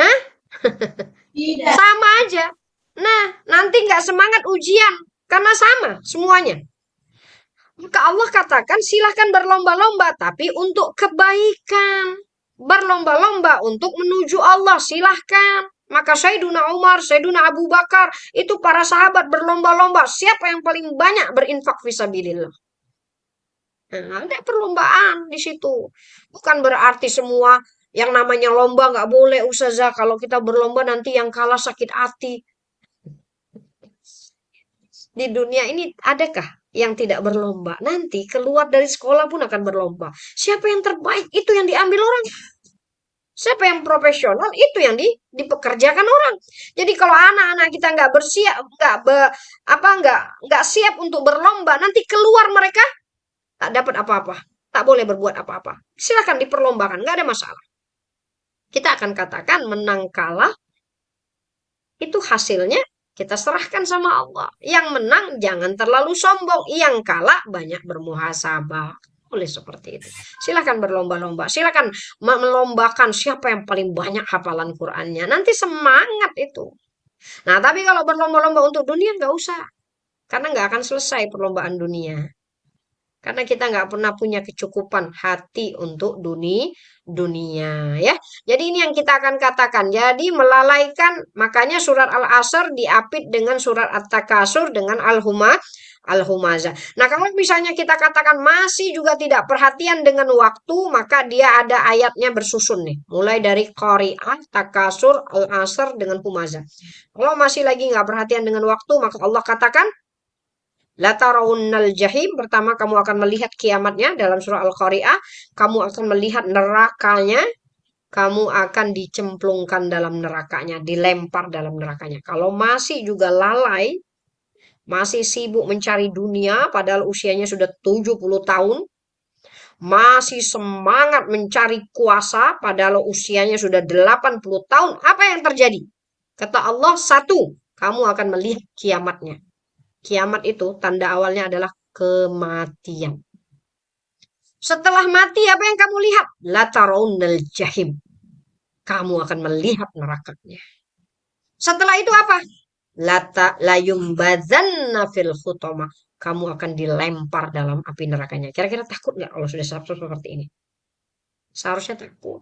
Hah? Tidak. Sama aja. Nah, nanti nggak semangat ujian. Karena sama semuanya. Maka Allah katakan silahkan berlomba-lomba. Tapi untuk kebaikan. berlomba-lomba untuk menuju Allah, silahkan. Maka Sayyiduna Umar, Sayyiduna Abu Bakar, itu para sahabat berlomba-lomba. Siapa yang paling banyak berinfak fisabilillah? Nah, ada perlombaan di situ. Bukan berarti semua yang namanya lomba nggak boleh, Ustazah. Kalau kita berlomba nanti yang kalah sakit hati. Di dunia ini adakah yang tidak berlomba? Nanti keluar dari sekolah pun akan berlomba. Siapa yang terbaik itu yang diambil orang. Siapa yang profesional itu yang dipekerjakan orang. Jadi kalau anak-anak kita nggak bersiap, nggak siap untuk berlomba, nanti keluar mereka tak dapat apa-apa, tak boleh berbuat apa-apa. Silakan diperlombakan, nggak ada masalah. Kita akan katakan menang kalah itu hasilnya kita serahkan sama Allah. Yang menang jangan terlalu sombong, yang kalah banyak bermuhasabah. Boleh seperti itu. Silakan berlomba-lomba, silakan melombakan siapa yang paling banyak hafalan Qur'annya. Nanti semangat itu. Nah, tapi kalau berlomba-lomba untuk dunia nggak usah. Karena nggak akan selesai perlombaan dunia. Karena kita nggak pernah punya kecukupan hati untuk dunia ya. Jadi ini yang kita akan katakan. Jadi melalaikan, makanya surat Al-Asr diapit dengan surat At-Takasur dengan Al-Humazah. Nah, kalau misalnya kita katakan masih juga tidak perhatian dengan waktu, maka dia ada ayatnya bersusun nih. Mulai dari Qari'ah, Takasur, Al-Asr dengan Humazah. Kalau masih lagi nggak perhatian dengan waktu, maka Allah katakan La tarawunnal jahim, pertama kamu akan melihat kiamatnya dalam surah Al-Qari'ah, kamu akan melihat nerakanya, kamu akan dicemplungkan dalam nerakanya, dilempar dalam nerakanya. Kalau masih juga lalai, masih sibuk mencari dunia padahal usianya sudah 70 tahun, masih semangat mencari kuasa padahal usianya sudah 80 tahun, apa yang terjadi? Kata Allah, satu, kamu akan melihat kiamatnya. Kiamat itu tanda awalnya adalah kematian. Setelah mati apa yang kamu lihat? La tarawunnal jahim. Kamu akan melihat nerakanya. Setelah itu apa? La yumbadzanna fil khutama. Kamu akan dilempar dalam api nerakanya. Kira-kira takut nggak kalau sudah seperti ini? Seharusnya takut.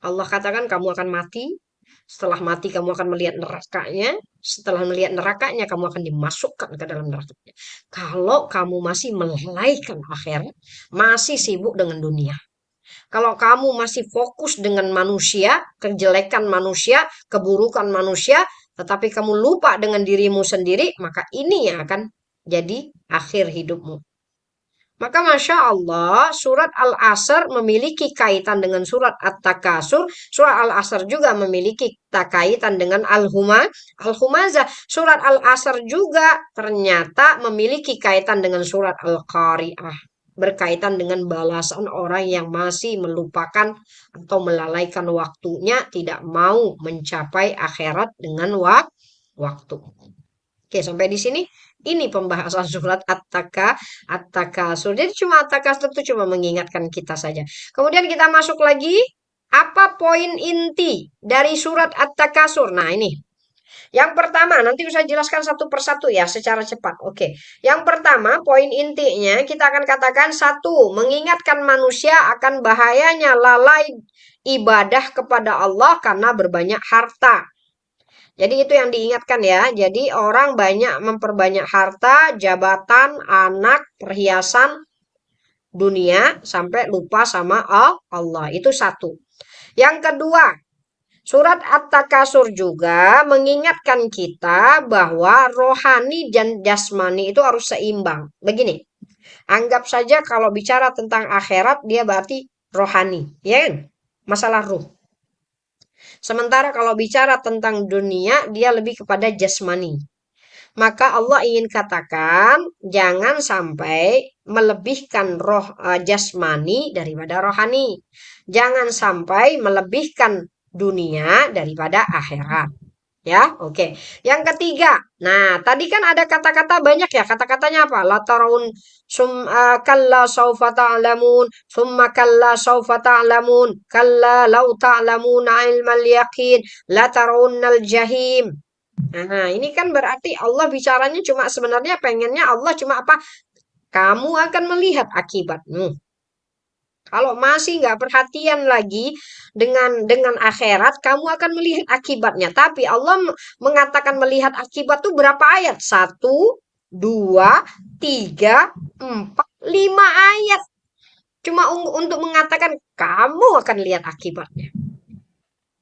Allah katakan kamu akan mati. Setelah mati kamu akan melihat nerakanya. Setelah melihat nerakanya kamu akan dimasukkan ke dalam nerakanya. Kalau kamu masih melalaikan akhirat, masih sibuk dengan dunia. Kalau kamu masih fokus dengan manusia, kejelekan manusia, keburukan manusia, tetapi kamu lupa dengan dirimu sendiri, maka ini yang akan jadi akhir hidupmu. Maka Masya Allah, surat Al-Asr memiliki kaitan dengan surat At-Takasur. Surat Al-Asr juga memiliki kaitan dengan Al-Humazah. Surat Al-Asr juga ternyata memiliki kaitan dengan surat Al-Qari'ah. Berkaitan dengan balasan orang yang masih melupakan atau melalaikan waktunya, tidak mau mencapai akhirat dengan waktu. Oke, sampai di sini. Ini pembahasan surat At-Takasur. Jadi cuma At-Takasur itu cuma mengingatkan kita saja. Kemudian kita masuk lagi. Apa poin inti dari surat At-Takasur? Nah ini. Yang pertama, nanti saya jelaskan satu persatu ya secara cepat. Oke. Yang pertama, poin intinya kita akan katakan satu. Mengingatkan manusia akan bahayanya lalai ibadah kepada Allah karena berbanyak harta. Jadi itu yang diingatkan ya. Jadi orang banyak memperbanyak harta, jabatan, anak, perhiasan, dunia sampai lupa sama Allah. Itu satu. Yang kedua, surat At-Takasur juga mengingatkan kita bahwa rohani dan jasmani itu harus seimbang. Begini, anggap saja kalau bicara tentang akhirat dia berarti rohani, ya kan? Masalah ruh. Sementara kalau bicara tentang dunia, dia lebih kepada jasmani. Maka Allah ingin katakan, jangan sampai melebihkan jasmani daripada rohani. Jangan sampai melebihkan dunia daripada akhirat. Ya, oke. Yang ketiga, nah tadi kan ada kata-kata banyak ya. Kata-katanya apa? La tarawun kalla saufa ta'lamun, summa kalla saufa ta'lamun, kalla law ta'lamuna ilmal yaqin, la tarawunnal jahim. Nah, ini kan berarti Allah bicaranya cuma sebenarnya pengennya Allah cuma apa? Kamu akan melihat akibatmu. Kalau masih nggak perhatian lagi dengan akhirat, kamu akan melihat akibatnya. Tapi Allah mengatakan melihat akibat tuh berapa ayat? 1, 2, 3, 4, 5 ayat. Cuma untuk mengatakan kamu akan lihat akibatnya.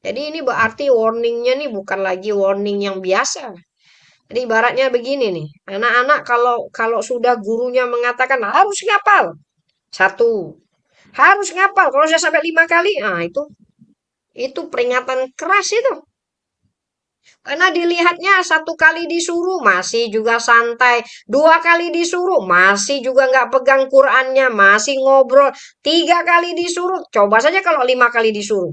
Jadi ini berarti warningnya nih bukan lagi warning yang biasa. Jadi ibaratnya begini nih, anak-anak kalau sudah gurunya mengatakan harus ngapal, 1, harus ngapal. Kalau saya sampai 5 kali, nah itu peringatan keras itu. Karena dilihatnya 1 kali disuruh masih juga santai, 2 kali disuruh masih juga nggak pegang Qurannya, masih ngobrol, 3 kali disuruh. Coba saja kalau 5 kali disuruh.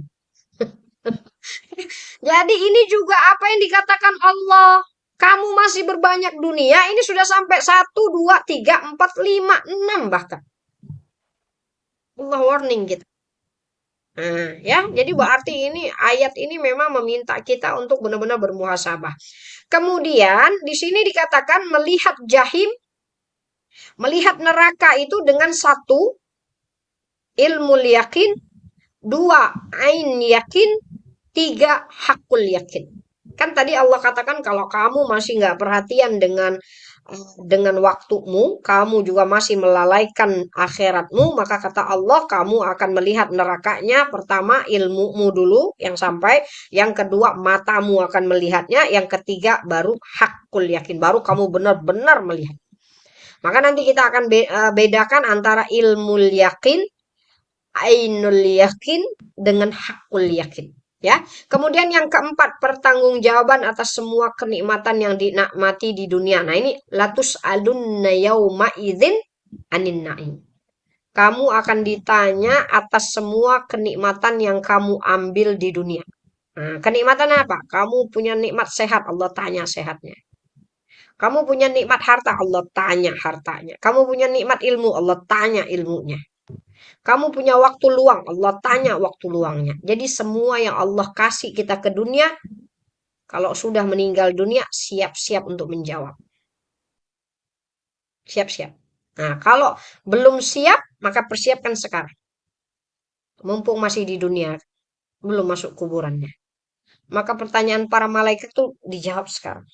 Jadi ini juga apa yang dikatakan Allah. Kamu masih berbanyak dunia, ini sudah sampai 1, 2, 3, 4, 5, 6 bahkan. Allah warning kita. Nah, ya, jadi berarti ini ayat ini memang meminta kita untuk benar-benar bermuhasabah. Kemudian di sini dikatakan melihat jahim, melihat neraka itu dengan 1, ilmu yakin, 2, ain yakin, 3, hakul yakin. Kan tadi Allah katakan kalau kamu masih nggak perhatian dengan waktumu, kamu juga masih melalaikan akhiratmu, maka kata Allah kamu akan melihat nerakanya. Pertama ilmumu dulu yang sampai, yang kedua matamu akan melihatnya, yang ketiga baru hakul yakin, baru kamu benar-benar melihat. Maka nanti kita akan bedakan antara ilmu yakin, ainul yakin dengan hakul yakin. Ya, kemudian yang keempat, pertanggungjawaban atas semua kenikmatan yang dinikmati di dunia. Nah, ini latus alunna yauma idzin anin naim. Kamu akan ditanya atas semua kenikmatan yang kamu ambil di dunia. Nah, kenikmatan apa? Kamu punya nikmat sehat, Allah tanya sehatnya. Kamu punya nikmat harta, Allah tanya hartanya. Kamu punya nikmat ilmu, Allah tanya ilmunya. Kamu punya waktu luang, Allah tanya waktu luangnya. Jadi semua yang Allah kasih kita ke dunia, kalau sudah meninggal dunia, siap-siap untuk menjawab. Siap-siap. Nah, kalau belum siap, maka persiapkan sekarang. Mumpung masih di dunia, belum masuk kuburannya. Maka pertanyaan para malaikat itu dijawab sekarang.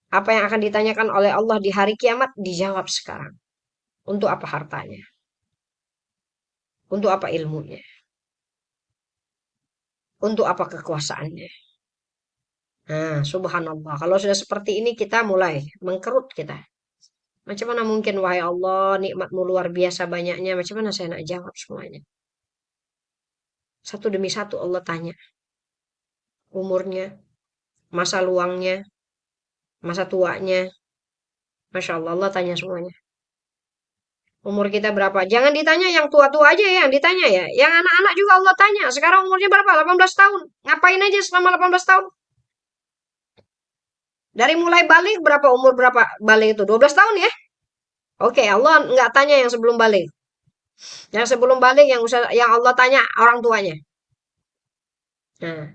Apa yang akan ditanyakan oleh Allah di hari kiamat, dijawab sekarang. Untuk apa hartanya? Untuk apa ilmunya? Untuk apa kekuasaannya? Nah, subhanallah. Kalau sudah seperti ini kita mulai mengkerut kita. Macam mana mungkin, wahai Allah, nikmatmu luar biasa banyaknya. Macam mana saya nak jawab semuanya? Satu demi satu Allah tanya. Umurnya, masa luangnya, masa tuanya. Masya Allah, Allah tanya semuanya. Umur kita berapa? Jangan ditanya yang tua-tua aja ya, yang ditanya ya. Yang anak-anak juga Allah tanya. Sekarang umurnya berapa? 18 tahun. Ngapain aja selama 18 tahun? Dari mulai balik berapa umur berapa balik itu? 12 tahun ya? Oke, Allah nggak tanya yang sebelum balik. Yang sebelum balik yang Allah tanya orang tuanya. Nah,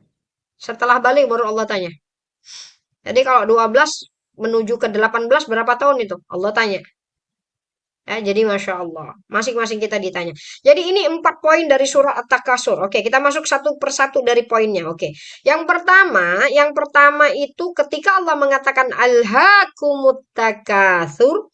setelah balik baru Allah tanya. Jadi kalau 12 menuju ke 18 berapa tahun itu? Allah tanya. Ya, jadi Masya Allah. Masing-masing kita ditanya. Jadi ini 4 poin dari surah At-Takasur. Oke, kita masuk satu persatu dari poinnya. Oke. Yang pertama itu ketika Allah mengatakan alhaakumut takatsur,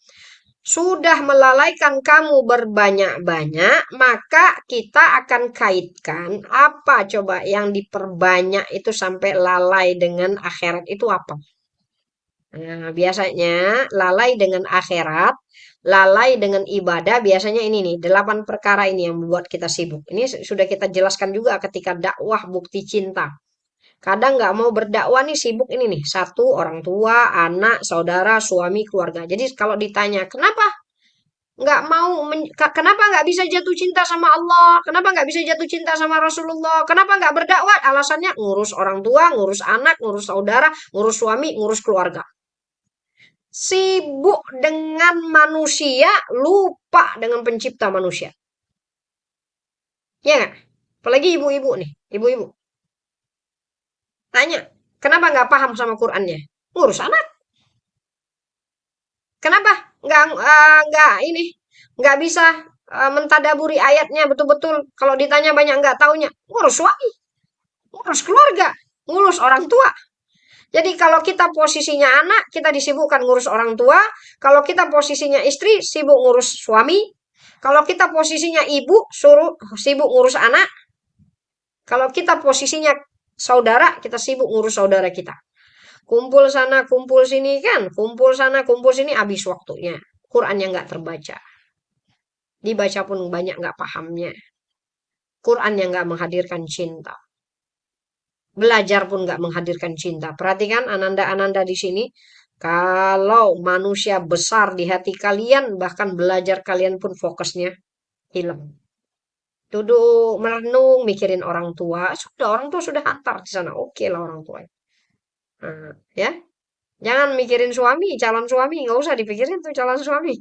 sudah melalaikan kamu berbanyak-banyak, maka kita akan kaitkan apa coba yang diperbanyak itu sampai lalai dengan akhirat itu apa? Nah, biasanya lalai dengan akhirat, lalai dengan ibadah, biasanya ini nih, 8 perkara ini yang membuat kita sibuk. Ini sudah kita jelaskan juga ketika dakwah bukti cinta. Kadang nggak mau berdakwah nih, sibuk ini nih. 1, orang tua, anak, saudara, suami, keluarga. Jadi kalau ditanya, kenapa nggak mau, kenapa nggak bisa jatuh cinta sama Allah? Kenapa nggak bisa jatuh cinta sama Rasulullah? Kenapa nggak berdakwah? Alasannya ngurus orang tua, ngurus anak, ngurus saudara, ngurus suami, ngurus keluarga. Sibuk dengan manusia, lupa dengan pencipta manusia. Ya nggak? Apalagi ibu-ibu nih, ibu-ibu. Tanya, kenapa nggak paham sama Qurannya? Ngurus anak. Kenapa nggak ini? Nggak bisa mentadaburi ayatnya betul-betul. Kalau ditanya banyak nggak taunya, ngurus suami, ngurus keluarga, ngurus orang tua. Jadi kalau kita posisinya anak, kita disibukkan ngurus orang tua. Kalau kita posisinya istri, sibuk ngurus suami. Kalau kita posisinya ibu, suruh sibuk ngurus anak. Kalau kita posisinya saudara, kita sibuk ngurus saudara kita. Kumpul sana, kumpul sini kan. Kumpul sana, kumpul sini, habis waktunya. Qurannya nggak terbaca. Dibaca pun banyak nggak pahamnya. Quran yang nggak menghadirkan cinta. Belajar pun nggak menghadirkan cinta. Perhatikan ananda-ananda di sini. Kalau manusia besar di hati kalian, bahkan belajar kalian pun fokusnya hilang. Duduk merenung, mikirin orang tua. Sudah, orang tua sudah hantar di sana. Oke lah orang tua. Nah, ya, jangan mikirin suami, calon suami. Nggak usah dipikirin tuh calon suami.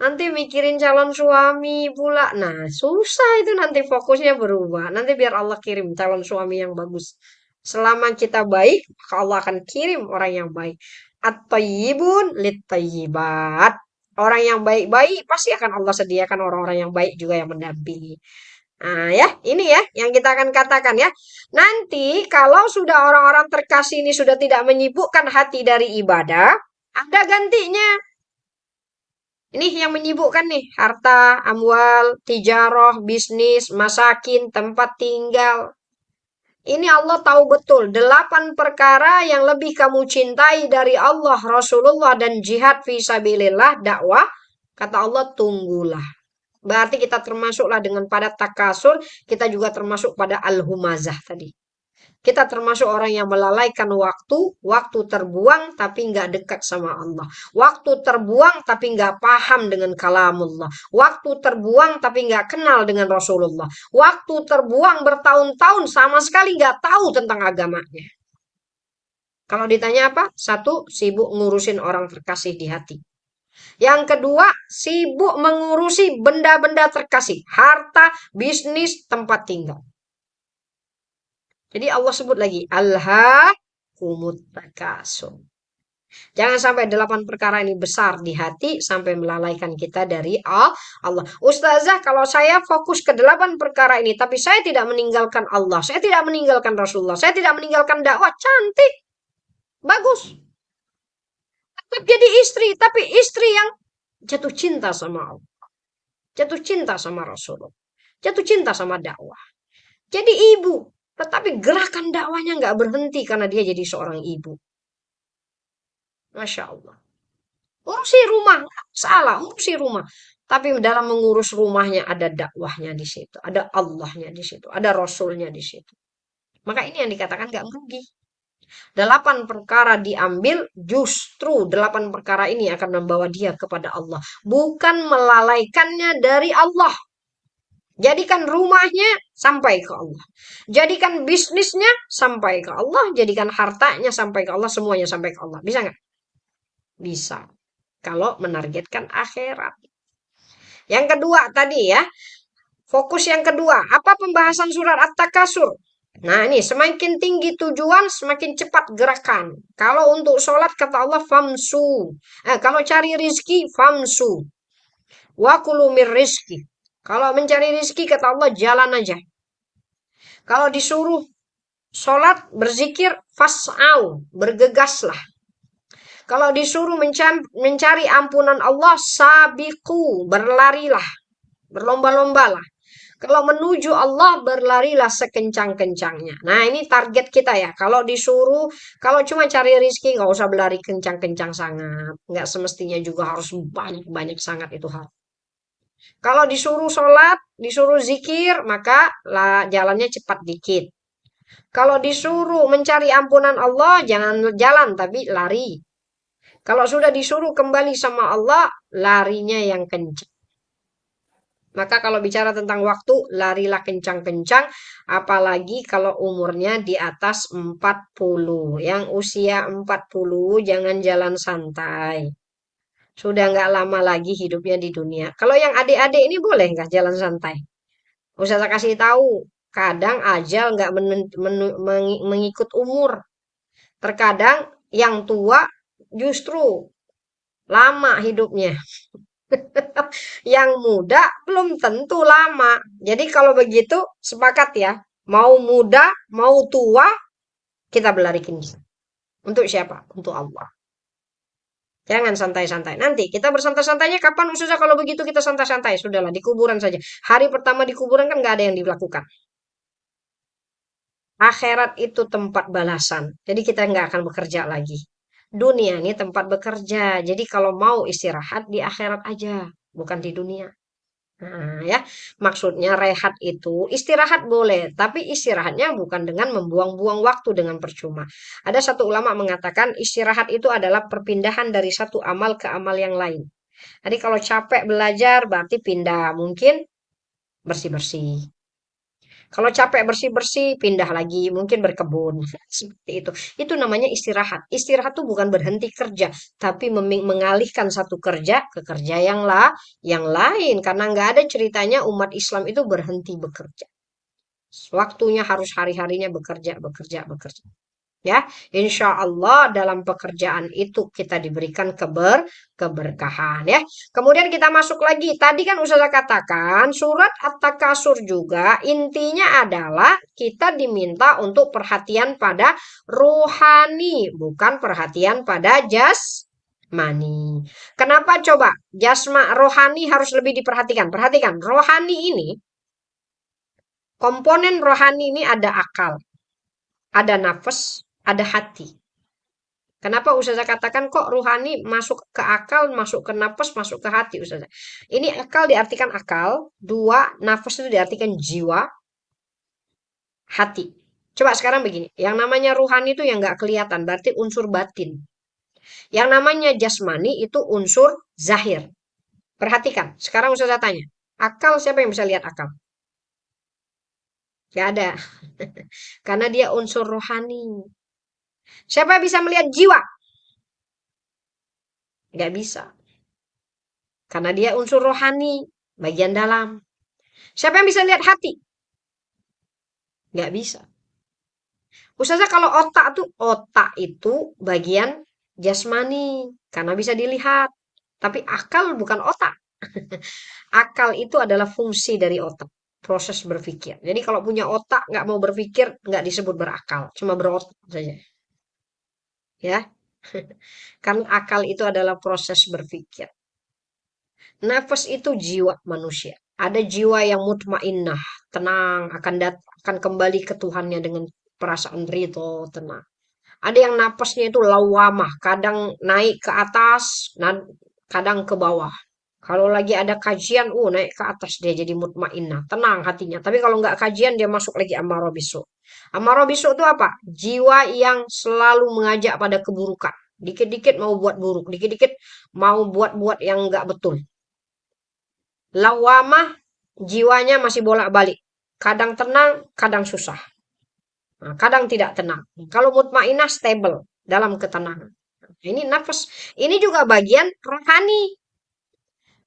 Nanti mikirin calon suami pula. Nah, susah itu nanti fokusnya berubah. Nanti biar Allah kirim calon suami yang bagus. Selama kita baik, maka Allah akan kirim orang yang baik. At-tayyibun lit-tayyibat. Orang yang baik-baik pasti akan Allah sediakan orang-orang yang baik juga yang mendampingi. Nah, ya, ini ya yang kita akan katakan ya. Nanti kalau sudah orang-orang terkasih ini sudah tidak menyibukkan hati dari ibadah, ada gantinya. Ini yang menyibukkan nih, harta, amwal, tijarah, bisnis, masakin, tempat tinggal. Ini Allah tahu betul, 8 perkara yang lebih kamu cintai dari Allah, Rasulullah, dan jihad fisabilillah, dakwah. Kata Allah, tunggulah. Berarti kita termasuklah dengan pada takasur, kita juga termasuk pada al-humazah tadi. Kita termasuk orang yang melalaikan waktu, waktu terbuang tapi nggak dekat sama Allah. Waktu terbuang tapi nggak paham dengan kalamullah. Waktu terbuang tapi nggak kenal dengan Rasulullah. Waktu terbuang bertahun-tahun sama sekali nggak tahu tentang agamanya. Kalau ditanya apa? Satu, sibuk ngurusin orang terkasih di hati. Yang kedua, sibuk mengurusi benda-benda terkasih. Harta, bisnis, tempat tinggal. Jadi Allah sebut lagi, alhaakumut takasur. Jangan sampai 8 perkara ini besar di hati sampai melalaikan kita dari Allah. Ustazah, kalau saya fokus ke 8 perkara ini, tapi saya tidak meninggalkan Allah, saya tidak meninggalkan Rasulullah, saya tidak meninggalkan dakwah, cantik, bagus. Tetap jadi istri, tapi istri yang jatuh cinta sama Allah, jatuh cinta sama Rasulullah, jatuh cinta sama dakwah. Jadi ibu, tetapi gerakan dakwahnya nggak berhenti karena dia jadi seorang ibu. Masya Allah. Urusi rumah, salah, urusi rumah. Tapi dalam mengurus rumahnya ada dakwahnya di situ. Ada Allahnya di situ. Ada Rasulnya di situ. Maka ini yang dikatakan nggak merugi. 8 perkara diambil, justru 8 perkara ini akan membawa dia kepada Allah. Bukan melalaikannya dari Allah. Jadikan rumahnya sampai ke Allah. Jadikan bisnisnya sampai ke Allah. Jadikan hartanya sampai ke Allah. Semuanya sampai ke Allah. Bisa nggak? Bisa. Kalau menargetkan akhirat. Yang kedua tadi ya. Fokus yang kedua. Apa pembahasan surat At-Takasur? Nah ini semakin tinggi tujuan semakin cepat gerakan. Kalau untuk sholat kata Allah famsu. Kalau cari rizki famsu. Wa kulu mir rizki. Kalau mencari rizki kata Allah jalan aja. Kalau disuruh sholat berzikir fas'au, bergegaslah. Kalau disuruh mencari ampunan Allah sabiqu, berlarilah, berlomba-lombalah. Kalau menuju Allah berlarilah sekencang-kencangnya. Nah ini target kita ya. Kalau disuruh, kalau cuma cari rizki nggak usah berlari kencang-kencang sangat. Nggak semestinya juga harus banyak-banyak sangat itu hal. Kalau disuruh sholat, disuruh zikir, maka jalannya cepat dikit. Kalau disuruh mencari ampunan Allah, jangan jalan tapi lari. Kalau sudah disuruh kembali sama Allah, larinya yang kencang. Maka kalau bicara tentang waktu, larilah kencang-kencang. Apalagi kalau umurnya di atas 40. Yang usia 40, jangan jalan santai. Sudah nggak lama lagi hidupnya di dunia. Kalau yang adik-adik ini boleh nggak jalan santai? Usah saya kasih tahu. Kadang ajal nggak mengikut umur. Terkadang yang tua justru lama hidupnya. Yang muda belum tentu lama. Jadi kalau begitu sepakat ya. Mau muda, mau tua, kita belarikin. Untuk siapa? Untuk Allah. Jangan santai-santai. Nanti kita bersantai-santainya kapan Ustazah? Kalau begitu kita santai-santai. Sudahlah, di kuburan saja. Hari pertama di kuburan kan nggak ada yang dilakukan. Akhirat itu tempat balasan. Jadi kita nggak akan bekerja lagi. Dunia ini tempat bekerja. Jadi kalau mau istirahat di akhirat aja, bukan di dunia. Nah, ya, maksudnya rehat itu istirahat boleh, tapi istirahatnya bukan dengan membuang-buang waktu dengan percuma. Ada satu ulama mengatakan istirahat itu adalah perpindahan dari satu amal ke amal yang lain. Jadi kalau capek belajar berarti pindah, mungkin bersih-bersih. Kalau capek bersih-bersih, pindah lagi, mungkin berkebun. Seperti itu. Itu namanya istirahat. Istirahat itu bukan berhenti kerja, tapi mengalihkan satu kerja ke kerja yang lain. Karena nggak ada ceritanya umat Islam itu berhenti bekerja. Waktunya harus hari-harinya bekerja, bekerja, bekerja. Ya, insya Allah dalam pekerjaan itu kita diberikan keberkahan ya. Kemudian kita masuk lagi. Tadi kan Ustazah katakan surat At-Takasur juga intinya adalah kita diminta untuk perhatian pada rohani, bukan perhatian pada jasmani. Kenapa coba rohani harus lebih diperhatikan? Perhatikan, rohani ini, komponen rohani ini ada akal, ada nafas, ada hati. Kenapa Ustazah katakan kok rohani masuk ke akal, masuk ke nafas, masuk ke hati Ustazah? Ini akal diartikan akal, dua, nafas itu diartikan jiwa, hati. Coba sekarang begini, yang namanya rohani itu yang nggak kelihatan, berarti unsur batin. Yang namanya jasmani itu unsur zahir. Perhatikan, sekarang Ustazah tanya, akal siapa yang bisa lihat akal? Gak ada. Karena dia unsur rohani. Siapa yang bisa melihat jiwa? Gak bisa. Karena dia unsur rohani, bagian dalam. Siapa yang bisa lihat hati? Gak bisa. Ustazah kalau otak itu bagian jasmani. Karena bisa dilihat. Tapi akal bukan otak. Akal itu adalah fungsi dari otak. Proses berpikir. Jadi kalau punya otak nggak mau berpikir, nggak disebut berakal. Cuma berotak saja. Ya. Karena akal itu adalah proses berpikir. Nafas itu jiwa manusia. Ada jiwa yang mutmainnah, tenang, akan kembali ke Tuhannya dengan perasaan ridho, tenang. Ada yang napasnya itu lawamah, kadang naik ke atas, kadang ke bawah. Kalau lagi ada kajian, naik ke atas dia jadi mutmainnah, tenang hatinya. Tapi kalau nggak kajian dia masuk lagi amarah bisu. Amarah bisu itu apa? Jiwa yang selalu mengajak pada keburukan. Dikit-dikit mau buat buruk, dikit-dikit mau buat-buat yang nggak betul. Lawamah jiwanya masih bolak-balik. Kadang tenang, kadang susah. Nah, kadang tidak tenang. Kalau mutmainah stable dalam ketenangan. Ini nafas. Ini juga bagian rohani.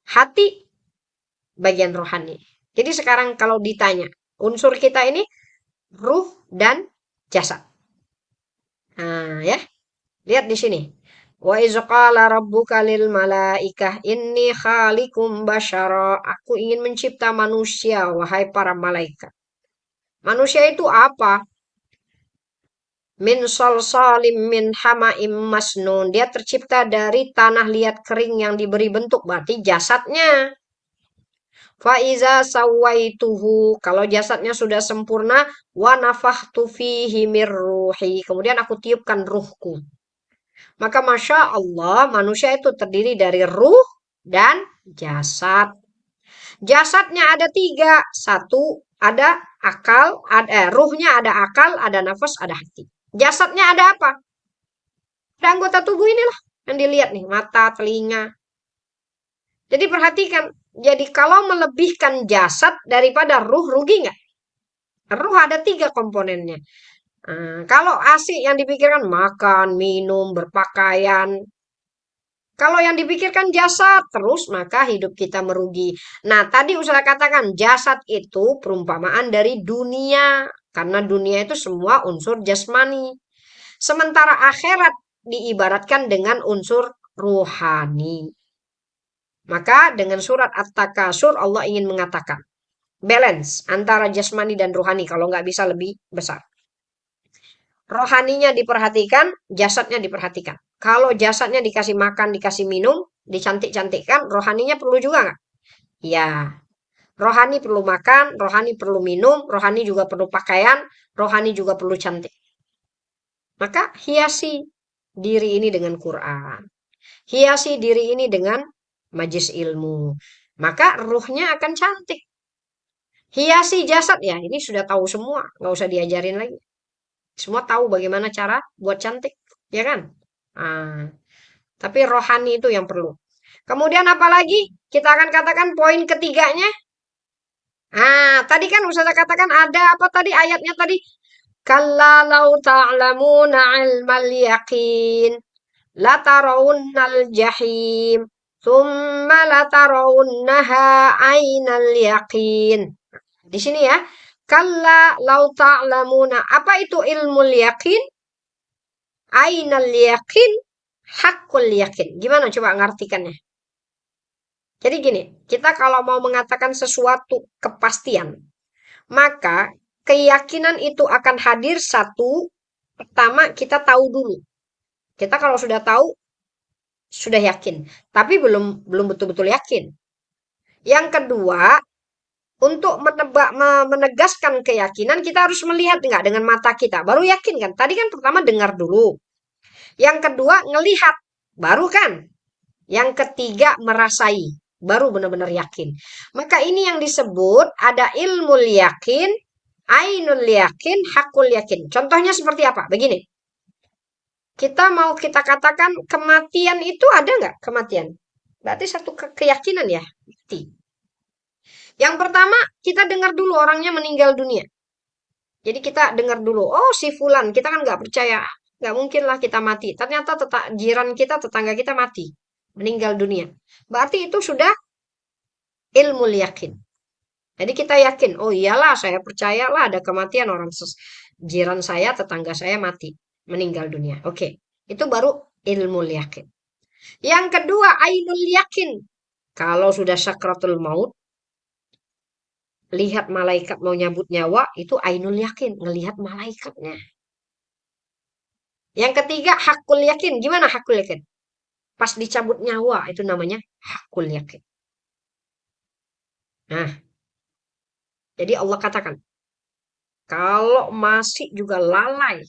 Hati bagian rohani. Jadi sekarang kalau ditanya, unsur kita ini ruh dan jasad. Nah, ya. Lihat di sini. Wa iz qala rabbuka lil malaikah inni khaliqum basyara. Aku ingin mencipta manusia, wahai para malaikat. Manusia itu apa? Min salsalim min hamaim masnun. Dia tercipta dari tanah liat kering yang diberi bentuk, berarti jasadnya. Faiza sawaituhu. Kalau jasadnya sudah sempurna, wa nafakhtu fihi mir ruhi. Kemudian aku tiupkan ruhku. Maka Masya Allah manusia itu terdiri dari ruh dan jasad. Jasadnya ada 3. Satu ada akal, ruhnya ada akal, ada nafas, ada hati. Jasadnya ada apa? Ada anggota tubuh inilah yang dilihat nih, mata, telinga. Jadi perhatikan, jadi kalau melebihkan jasad daripada ruh, rugi nggak? Ruh ada 3 komponennya. Kalau asik yang dipikirkan makan, minum, berpakaian. Kalau yang dipikirkan jasad terus, maka hidup kita merugi. Nah, tadi Ustaz katakan jasad itu perumpamaan dari dunia. Karena dunia itu semua unsur jasmani. Sementara akhirat diibaratkan dengan unsur rohani. Maka dengan surat At-Takasur Allah ingin mengatakan balance antara jasmani dan rohani, kalau nggak bisa lebih besar. Rohaninya diperhatikan, jasadnya diperhatikan. Kalau jasadnya dikasih makan, dikasih minum, dicantik-cantikkan, rohaninya perlu juga nggak? Ya, rohani perlu makan, rohani perlu minum, rohani juga perlu pakaian, rohani juga perlu cantik. Maka hiasi diri ini dengan Quran. Hiasi diri ini dengan majlis ilmu. Maka ruhnya akan cantik. Hiasi jasad ya, ini sudah tahu semua, nggak usah diajarin lagi. Semua tahu bagaimana cara buat cantik, ya kan? Nah, tapi rohani itu yang perlu. Kemudian apalagi kita akan katakan poin ketiganya. Tadi kan Ustazah katakan ada apa tadi ayatnya tadi? Kalla lau ta'lamuna ilmal yaqin latarawunnal jahim thumma latarawunnaha ainal yaqin. Di sini ya. Kalla lau ta'lamuna. Apa itu ilmu yakin? Ainal yakin? Hakul yakin. Gimana coba ngartikannya? Jadi gini, kita kalau mau mengatakan sesuatu kepastian, maka keyakinan itu akan hadir satu, pertama kita tahu dulu. Kita kalau sudah tahu, sudah yakin. Tapi belum betul-betul yakin. Yang kedua, untuk menegaskan keyakinan, kita harus melihat nggak dengan mata kita. Baru yakin kan? Tadi kan pertama dengar dulu. Yang kedua, ngelihat. Baru kan? Yang ketiga, merasai. Baru benar-benar yakin. Maka ini yang disebut ada ilmu yakin, ainul yakin, hakul yakin. Contohnya seperti apa? Begini. Kita katakan kematian itu ada nggak kematian? Berarti satu keyakinan ya. Mati. Yang pertama, kita dengar dulu orangnya meninggal dunia. Jadi kita dengar dulu, oh si fulan, kita kan nggak percaya. Nggak mungkin lah kita mati. Ternyata jiran kita, tetangga kita mati. Meninggal dunia. Berarti itu sudah ilmu yakin. Jadi kita yakin, oh iyalah saya percayalah ada kematian orang jiran saya, tetangga saya mati. Meninggal dunia. Oke, itu baru ilmu yakin. Yang kedua, ainul yakin. Kalau sudah sakratul maut, lihat malaikat mau nyabut nyawa, itu ainul yakin, ngelihat malaikatnya. Yang ketiga, hakul yakin. Gimana hakul yakin? Pas dicabut nyawa, itu namanya hakul yakin. Nah, jadi Allah katakan, kalau masih juga lalai,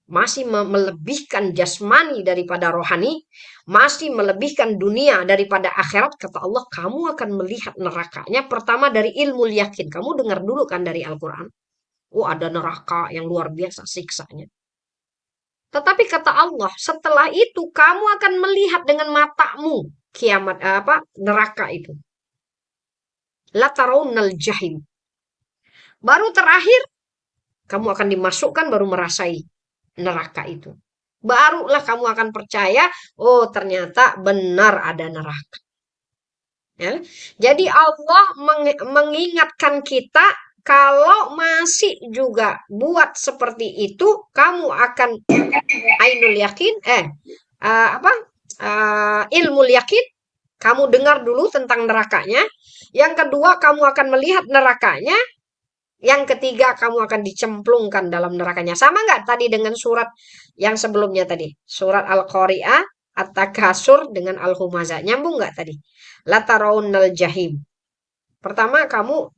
masih melebihkan jasmani daripada rohani, masih melebihkan dunia daripada akhirat, kata Allah, kamu akan melihat nerakanya pertama dari ilmu yakin. Kamu dengar dulu kan dari Al-Quran. Oh, ada neraka yang luar biasa siksanya. Tetapi kata Allah, setelah itu kamu akan melihat dengan matamu kiamat neraka itu. La tarawunnal jahim. Baru terakhir kamu akan dimasukkan, baru merasai neraka itu. Barulah kamu akan percaya, oh ternyata benar ada neraka. Ya. Jadi Allah mengingatkan kita, kalau masih juga buat seperti itu, kamu akan ainul yakin, ilmu yakin, kamu dengar dulu tentang nerakanya. Yang kedua, kamu akan melihat nerakanya. Yang ketiga, kamu akan dicemplungkan dalam nerakanya. Sama nggak tadi dengan surat yang sebelumnya tadi? Surat Al-Qari'ah, At-Takasur dengan Al-Humazah. Nyambung nggak tadi? Latarawunnal jahim. Pertama, kamu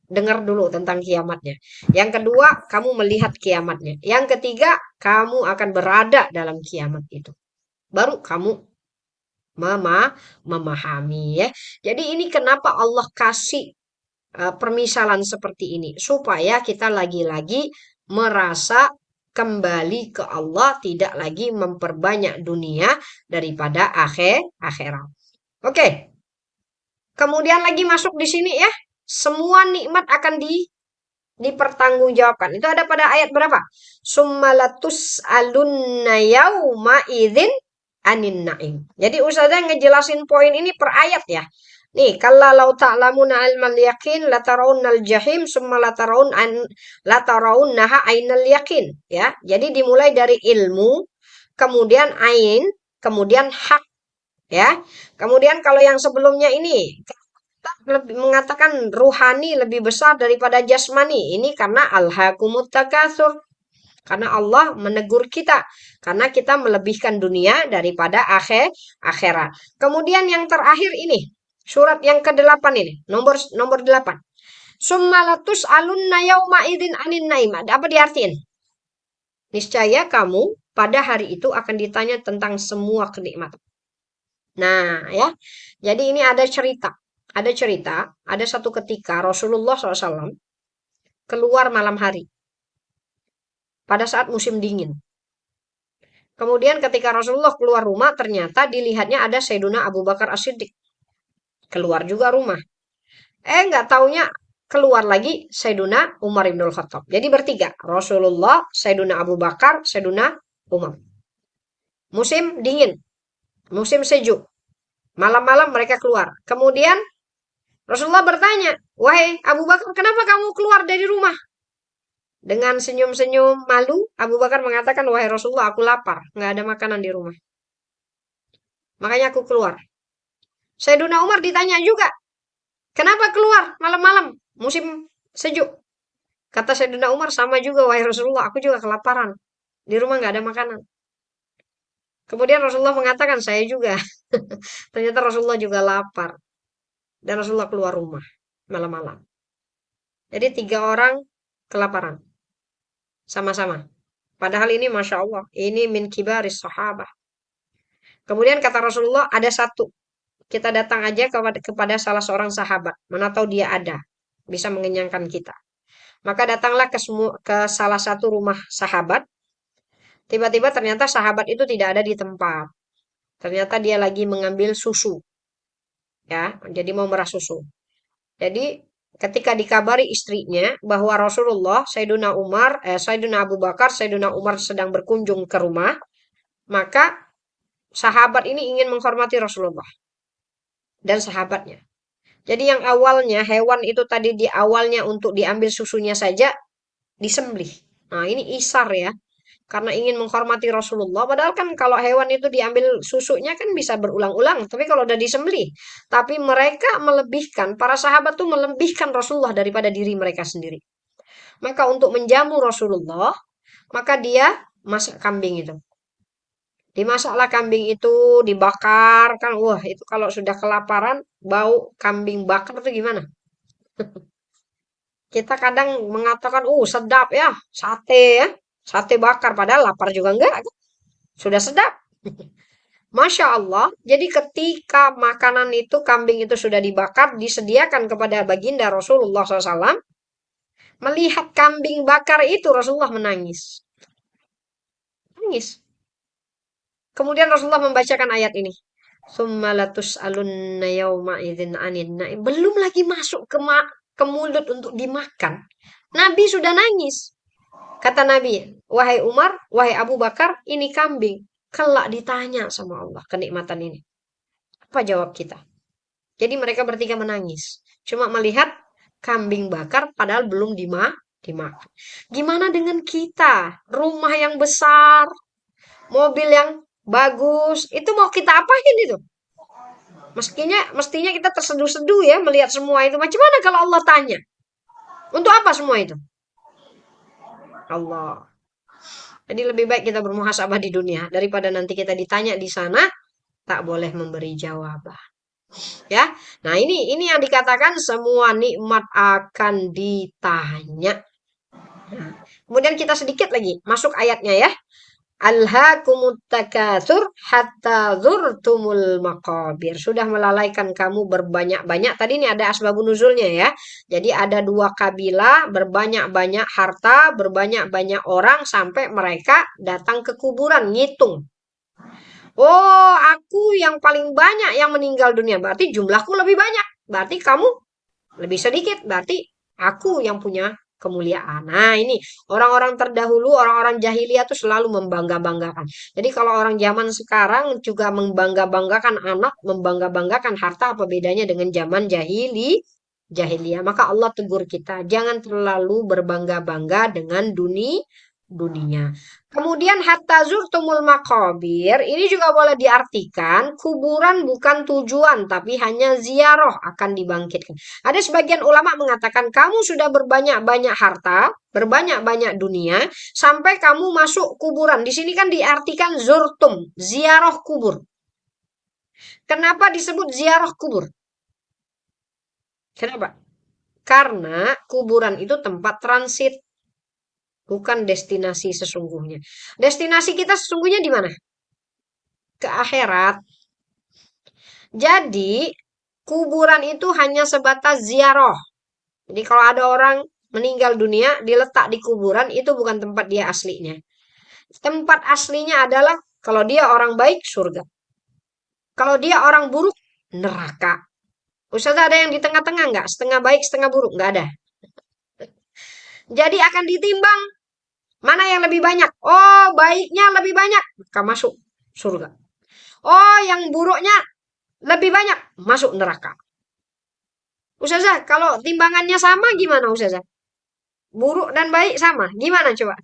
dengar dulu tentang kiamatnya. Yang kedua, kamu melihat kiamatnya. Yang ketiga, kamu akan berada dalam kiamat itu. Baru kamu memahami ya. Jadi ini kenapa Allah kasih permisalan seperti ini, supaya kita lagi-lagi merasa kembali ke Allah, tidak lagi memperbanyak dunia daripada akhirat. Oke. Kemudian lagi masuk di sini ya, semua nikmat akan dipertanggungjawabkan. Itu ada pada ayat berapa? Summalatus alunna yauma idzin anin naim. Jadi Ustazah ngejelasin poin ini per ayat ya. Nih, kalla lau ta'lamuna ilmal yakin latarawunnal jahim summa latarawunnaha ainal yakin ya. Jadi dimulai dari ilmu, kemudian ain, kemudian hak. Ya. Kemudian kalau yang sebelumnya ini lebih mengatakan ruhani lebih besar daripada jasmani. Ini karena alhaakumut takatsur. Karena Allah menegur kita. Karena kita melebihkan dunia daripada akhirat. Kemudian yang terakhir ini. Surat yang ke-8 ini. Nomor 8. Summalatus alunna yauma idzin anin naim. Apa diartiin? Niscaya kamu pada hari itu akan ditanya tentang semua kenikmatan. Nah, ya. Jadi ini ada cerita. Ada satu ketika Rasulullah SAW keluar malam hari pada saat musim dingin. Kemudian ketika Rasulullah keluar rumah, ternyata dilihatnya ada Sayyiduna Abu Bakar As-Siddiq. Keluar juga rumah. Nggak taunya keluar lagi Sayyiduna Umar Ibn Khattab. Jadi bertiga. Rasulullah, Sayyiduna Abu Bakar, Sayyiduna Umar. Musim dingin. Musim sejuk. Malam-malam mereka keluar. Kemudian Rasulullah bertanya, "Wahai Abu Bakar, kenapa kamu keluar dari rumah?" Dengan senyum-senyum malu, Abu Bakar mengatakan, "Wahai Rasulullah, aku lapar. Nggak ada makanan di rumah. Makanya aku keluar." Sayyiduna Umar ditanya juga, "Kenapa keluar malam-malam? Musim sejuk." Kata Sayyiduna Umar, "Sama juga, wahai Rasulullah. Aku juga kelaparan. Di rumah nggak ada makanan." Kemudian Rasulullah mengatakan, "Saya juga." Ternyata Rasulullah juga lapar. Dan Rasulullah keluar rumah malam-malam. Jadi 3 orang kelaparan. Sama-sama. Padahal ini Masya Allah. Ini min kibaris sahabah. Kemudian kata Rasulullah, ada satu. Kita datang aja kepada salah seorang sahabat. Mana tahu dia ada. Bisa mengenyangkan kita. Maka datanglah ke salah satu rumah sahabat. Tiba-tiba ternyata sahabat itu tidak ada di tempat. Ternyata dia lagi mengambil susu. Ya, jadi mau merah susu. Jadi ketika dikabari istrinya bahwa Rasulullah, Sayyiduna Abu Bakar, Sayyiduna Umar sedang berkunjung ke rumah, maka sahabat ini ingin menghormati Rasulullah dan sahabatnya. Jadi yang awalnya hewan itu tadi di awalnya untuk diambil susunya saja disembelih. Nah, ini isar ya. Karena ingin menghormati Rasulullah. Padahal kan kalau hewan itu diambil susunya kan bisa berulang-ulang. Tapi kalau udah disembelih. Tapi mereka melebihkan. Para sahabat tuh melebihkan Rasulullah daripada diri mereka sendiri. Maka untuk menjamu Rasulullah. Maka dia masak kambing itu. Dimasaklah kambing itu. Dibakar. Kan wah itu kalau sudah kelaparan. Bau kambing bakar itu gimana? Kita kadang mengatakan, sedap ya. Sate ya. Sate bakar, padahal lapar juga enggak. Sudah sedap. Masya Allah. Jadi ketika makanan itu, kambing itu sudah dibakar, disediakan kepada baginda Rasulullah SAW. Melihat kambing bakar itu, Rasulullah menangis. Nangis. Kemudian Rasulullah membacakan ayat ini. Summalatus alunna yawma idzin anin naim. Belum lagi masuk ke mulut untuk dimakan. Nabi sudah nangis. Kata Nabi, "Wahai Umar, wahai Abu Bakar, ini kambing. Kelak ditanya sama Allah kenikmatan ini." Apa jawab kita? Jadi mereka bertiga menangis. Cuma melihat kambing bakar padahal belum dimakan. Gimana dengan kita? Rumah yang besar, mobil yang bagus, itu mau kita apain itu? Mestinya kita terseduh-seduh ya melihat semua itu. Macam mana kalau Allah tanya? Untuk apa semua itu? Allah. Jadi lebih baik kita bermuhasabah di dunia daripada nanti kita ditanya di sana tak boleh memberi jawaban. Ya. Nah, ini yang dikatakan semua nikmat akan ditanya. Nah, kemudian kita sedikit lagi masuk ayatnya ya. Alhaakumut takatsur hatta zurtumul maqabir. Sudah melalaikan kamu berbanyak-banyak. Tadi ini ada asbabun nuzulnya ya. Jadi ada 2 kabilah, berbanyak-banyak harta, berbanyak-banyak orang sampai mereka datang ke kuburan ngitung. Oh, aku yang paling banyak yang meninggal dunia. Berarti jumlahku lebih banyak. Berarti kamu lebih sedikit. Berarti aku yang punya kemuliaan. Nah, ini orang-orang terdahulu, orang-orang jahiliyah itu selalu membangga-banggakan. Jadi kalau orang zaman sekarang juga membangga-banggakan anak, membangga-banggakan harta, apa bedanya dengan zaman jahiliyah? Maka Allah tegur kita, jangan terlalu berbangga-bangga dengan dunia. Kemudian hatta zurtumul maqabir ini juga boleh diartikan kuburan bukan tujuan tapi hanya ziarah akan dibangkitkan. Ada sebagian ulama mengatakan kamu sudah berbanyak-banyak harta, berbanyak-banyak dunia sampai kamu masuk kuburan. Di sini kan diartikan zurtum, ziarah kubur. Kenapa disebut ziarah kubur? Kenapa? Karena kuburan itu tempat transit, bukan destinasi sesungguhnya. Destinasi kita sesungguhnya di mana? Ke akhirat. Jadi, kuburan itu hanya sebatas ziarah. Jadi kalau ada orang meninggal dunia, diletak di kuburan, itu bukan tempat dia aslinya. Tempat aslinya adalah kalau dia orang baik, surga. Kalau dia orang buruk, neraka. Ustaz, ada yang di tengah-tengah nggak? Setengah baik, setengah buruk? Nggak ada. Jadi akan ditimbang mana yang lebih banyak. Oh, baiknya lebih banyak, maka masuk surga. Oh, yang buruknya lebih banyak, masuk neraka. Ustazah, kalau timbangannya sama gimana Ustazah? Buruk dan baik sama, gimana coba?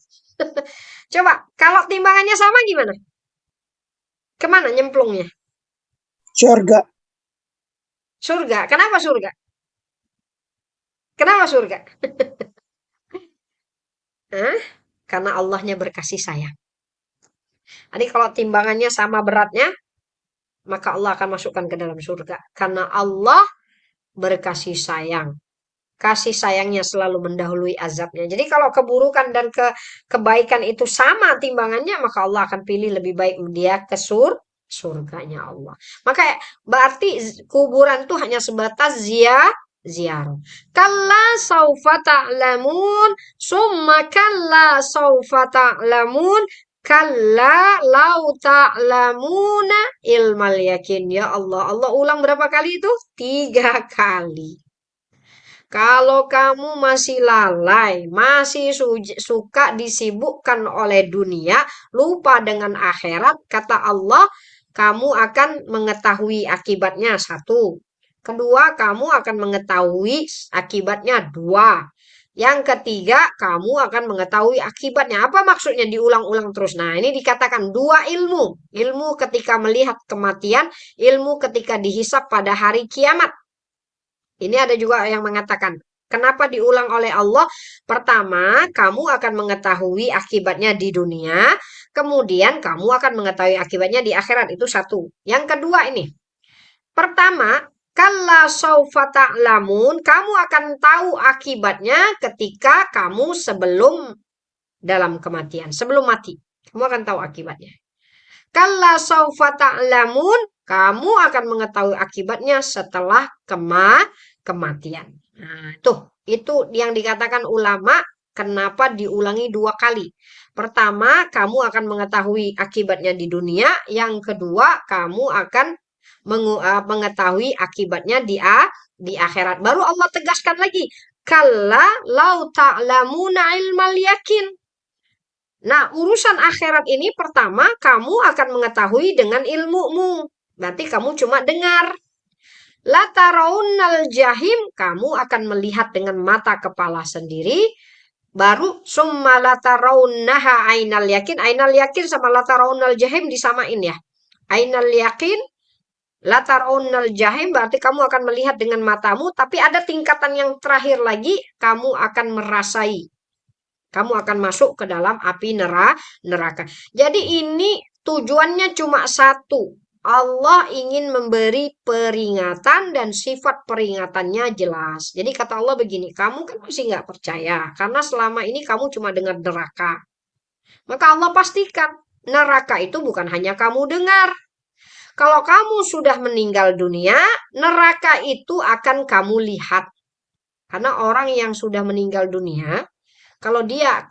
Coba, kalau timbangannya sama gimana? Kemana nyemplungnya? Surga. Surga. Kenapa surga? Kenapa surga? Hah? Karena Allahnya berkasih sayang. Jadi kalau timbangannya sama beratnya, maka Allah akan masukkan ke dalam surga. Karena Allah berkasih sayang. Kasih sayangnya selalu mendahului azabnya. Jadi kalau keburukan dan kebaikan itu sama timbangannya, maka Allah akan pilih lebih baik dia ke surganya Allah. Maka berarti kuburan itu hanya sebatas ziarah. Kalla saufa ta'lamun, summa kalla saufa ta'lamun, kalla lau ta'lamuna ilmal yakin. Ya Allah, Allah ulang berapa kali itu? 3 kali. Kalau kamu masih lalai, masih suka disibukkan oleh dunia, lupa dengan akhirat, kata Allah, kamu akan mengetahui akibatnya 1. Kedua, kamu akan mengetahui akibatnya 2. Yang ketiga, kamu akan mengetahui akibatnya. Apa maksudnya diulang-ulang terus? Nah, ini dikatakan 2 ilmu. Ilmu ketika melihat kematian, ilmu ketika dihisap pada hari kiamat. Ini ada juga yang mengatakan, kenapa diulang oleh Allah? Pertama, kamu akan mengetahui akibatnya di dunia, kemudian kamu akan mengetahui akibatnya di akhirat. Itu 1. Yang kedua ini, pertama, kalla saufa ta'lamun, kamu akan tahu akibatnya ketika kamu sebelum dalam kematian, sebelum mati. Kamu akan tahu akibatnya. Kalla saufa ta'lamun, kamu akan mengetahui akibatnya setelah kematian. Nah, itu yang dikatakan ulama kenapa diulangi 2 kali. Pertama, kamu akan mengetahui akibatnya di dunia. Yang kedua, kamu akan mengetahui akibatnya di akhirat. Baru Allah tegaskan lagi, kalla lau ta'lamuna ilmal yakin. Nah, urusan akhirat ini pertama kamu akan mengetahui dengan ilmumu. Berarti kamu cuma dengar. Latarawunnal jahim, kamu akan melihat dengan mata kepala sendiri. Baru summa latarawunnaha ainal yakin. Ainal yakin sama latarawunnal jahim disamain ya. Ainal yakin, latarawunnal jahim berarti kamu akan melihat dengan matamu. Tapi ada tingkatan yang terakhir lagi, kamu akan merasai. Kamu akan masuk ke dalam api neraka. Jadi ini tujuannya cuma 1. Allah ingin memberi peringatan dan sifat peringatannya jelas. Jadi kata Allah begini, kamu kan masih nggak percaya karena selama ini kamu cuma dengar neraka. Maka Allah pastikan neraka itu bukan hanya kamu dengar. Kalau kamu sudah meninggal dunia, neraka itu akan kamu lihat. Karena orang yang sudah meninggal dunia, kalau dia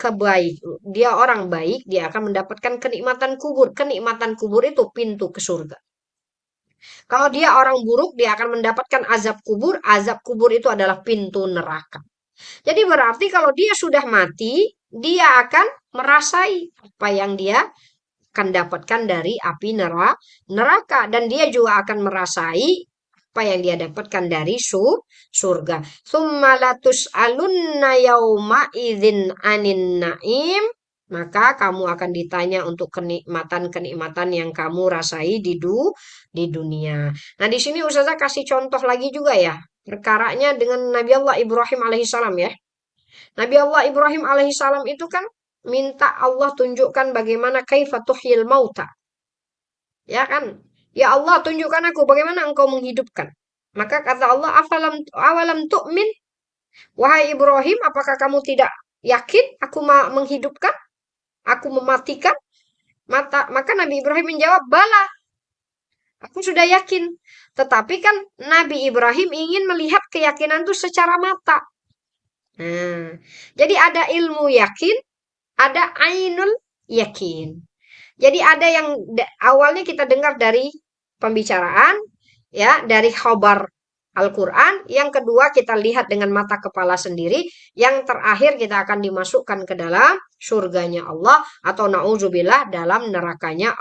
dia orang baik, dia akan mendapatkan kenikmatan kubur. Kenikmatan kubur itu pintu ke surga. Kalau dia orang buruk, dia akan mendapatkan azab kubur. Azab kubur itu adalah pintu neraka. Jadi berarti kalau dia sudah mati, dia akan merasai apa yang dia akan dapatkan dari api neraka. Dan dia juga akan merasai apa yang dia dapatkan dari surga. Tsumma latus'alunna yauma idzin anin naim maka kamu akan ditanya untuk kenikmatan-kenikmatan yang kamu rasai di dunia. Nah, di sini Ustazah kasih contoh lagi juga ya. Perkaranya dengan Nabi Allah Ibrahim alaihissalam ya. Nabi Allah Ibrahim alaihissalam itu kan minta Allah tunjukkan bagaimana kaifa tuhyil mauta. Ya kan? Ya Allah, tunjukkan aku bagaimana engkau menghidupkan. Maka kata Allah, awalam tu'min? Wahai Ibrahim, apakah kamu tidak yakin aku menghidupkan? Aku mematikan? Maka Nabi Ibrahim menjawab, bala, aku sudah yakin. Tetapi kan Nabi Ibrahim ingin melihat keyakinan itu secara mata. Nah, jadi ada ilmu yakin, ada ainul yakin. Jadi ada yang awalnya kita dengar dari pembicaraan, ya, dari khobar Al-Quran. Yang kedua kita lihat dengan mata kepala sendiri. Yang terakhir kita akan dimasukkan ke dalam surganya Allah atau na'udzubillah dalam nerakanya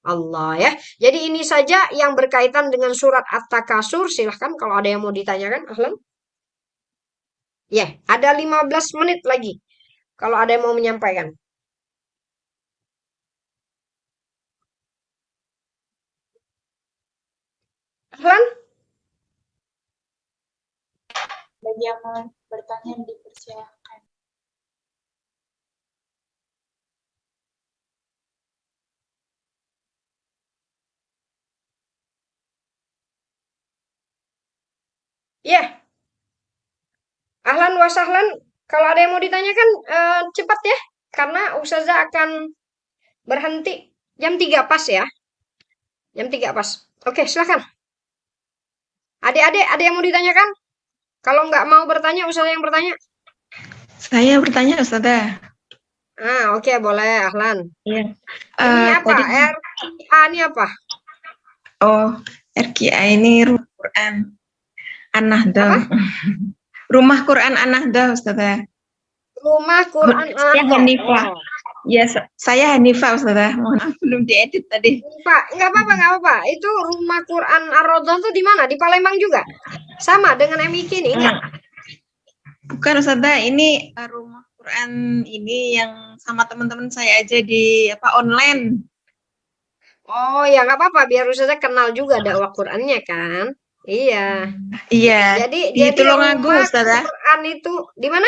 Allah ya. Jadi ini saja yang berkaitan dengan surat At-Takasur. Silahkan kalau ada yang mau ditanyakan, Ahlan. Ya, ada 15 menit lagi. Kalau ada yang mau menyampaikan. Ahlan? Bagi yang mau bertanya dipersilakan. Ya. Ahlan wa sahlan. Kalau ada yang mau ditanyakan, cepat ya. Karena Ustazah akan berhenti jam 3 pas ya. Jam 3 pas. Oke, silakan. Adik-adik, ada yang mau ditanyakan? Kalau nggak mau bertanya, Ustazah yang bertanya. Saya bertanya, Ustazah. Oke, boleh, Ahlan. Iya. Ini apa? Tadi, RQA ini apa? oh, RQA ini Rumah Quran An-Nahdah. Rumah Quran An-Nahdah, Ustazah. Rumah Quran Saya Hanifah. Ya, saya Hanifah, Ustazah. Mohon maaf, belum diedit tadi. Pak, nggak apa-apa. Itu Rumah Quran Ar-Raudhah itu di mana? Di Palembang juga? Sama dengan MIK ini, enggak? Bukan, Ustazah. Ini Rumah Quran ini yang sama teman-teman saya aja di online. Oh ya, nggak apa-apa. Biar Ustazah kenal juga dakwah Qurannya kan? Iya. Iya. Di Tulungagung, Ustazah. Quran itu di mana?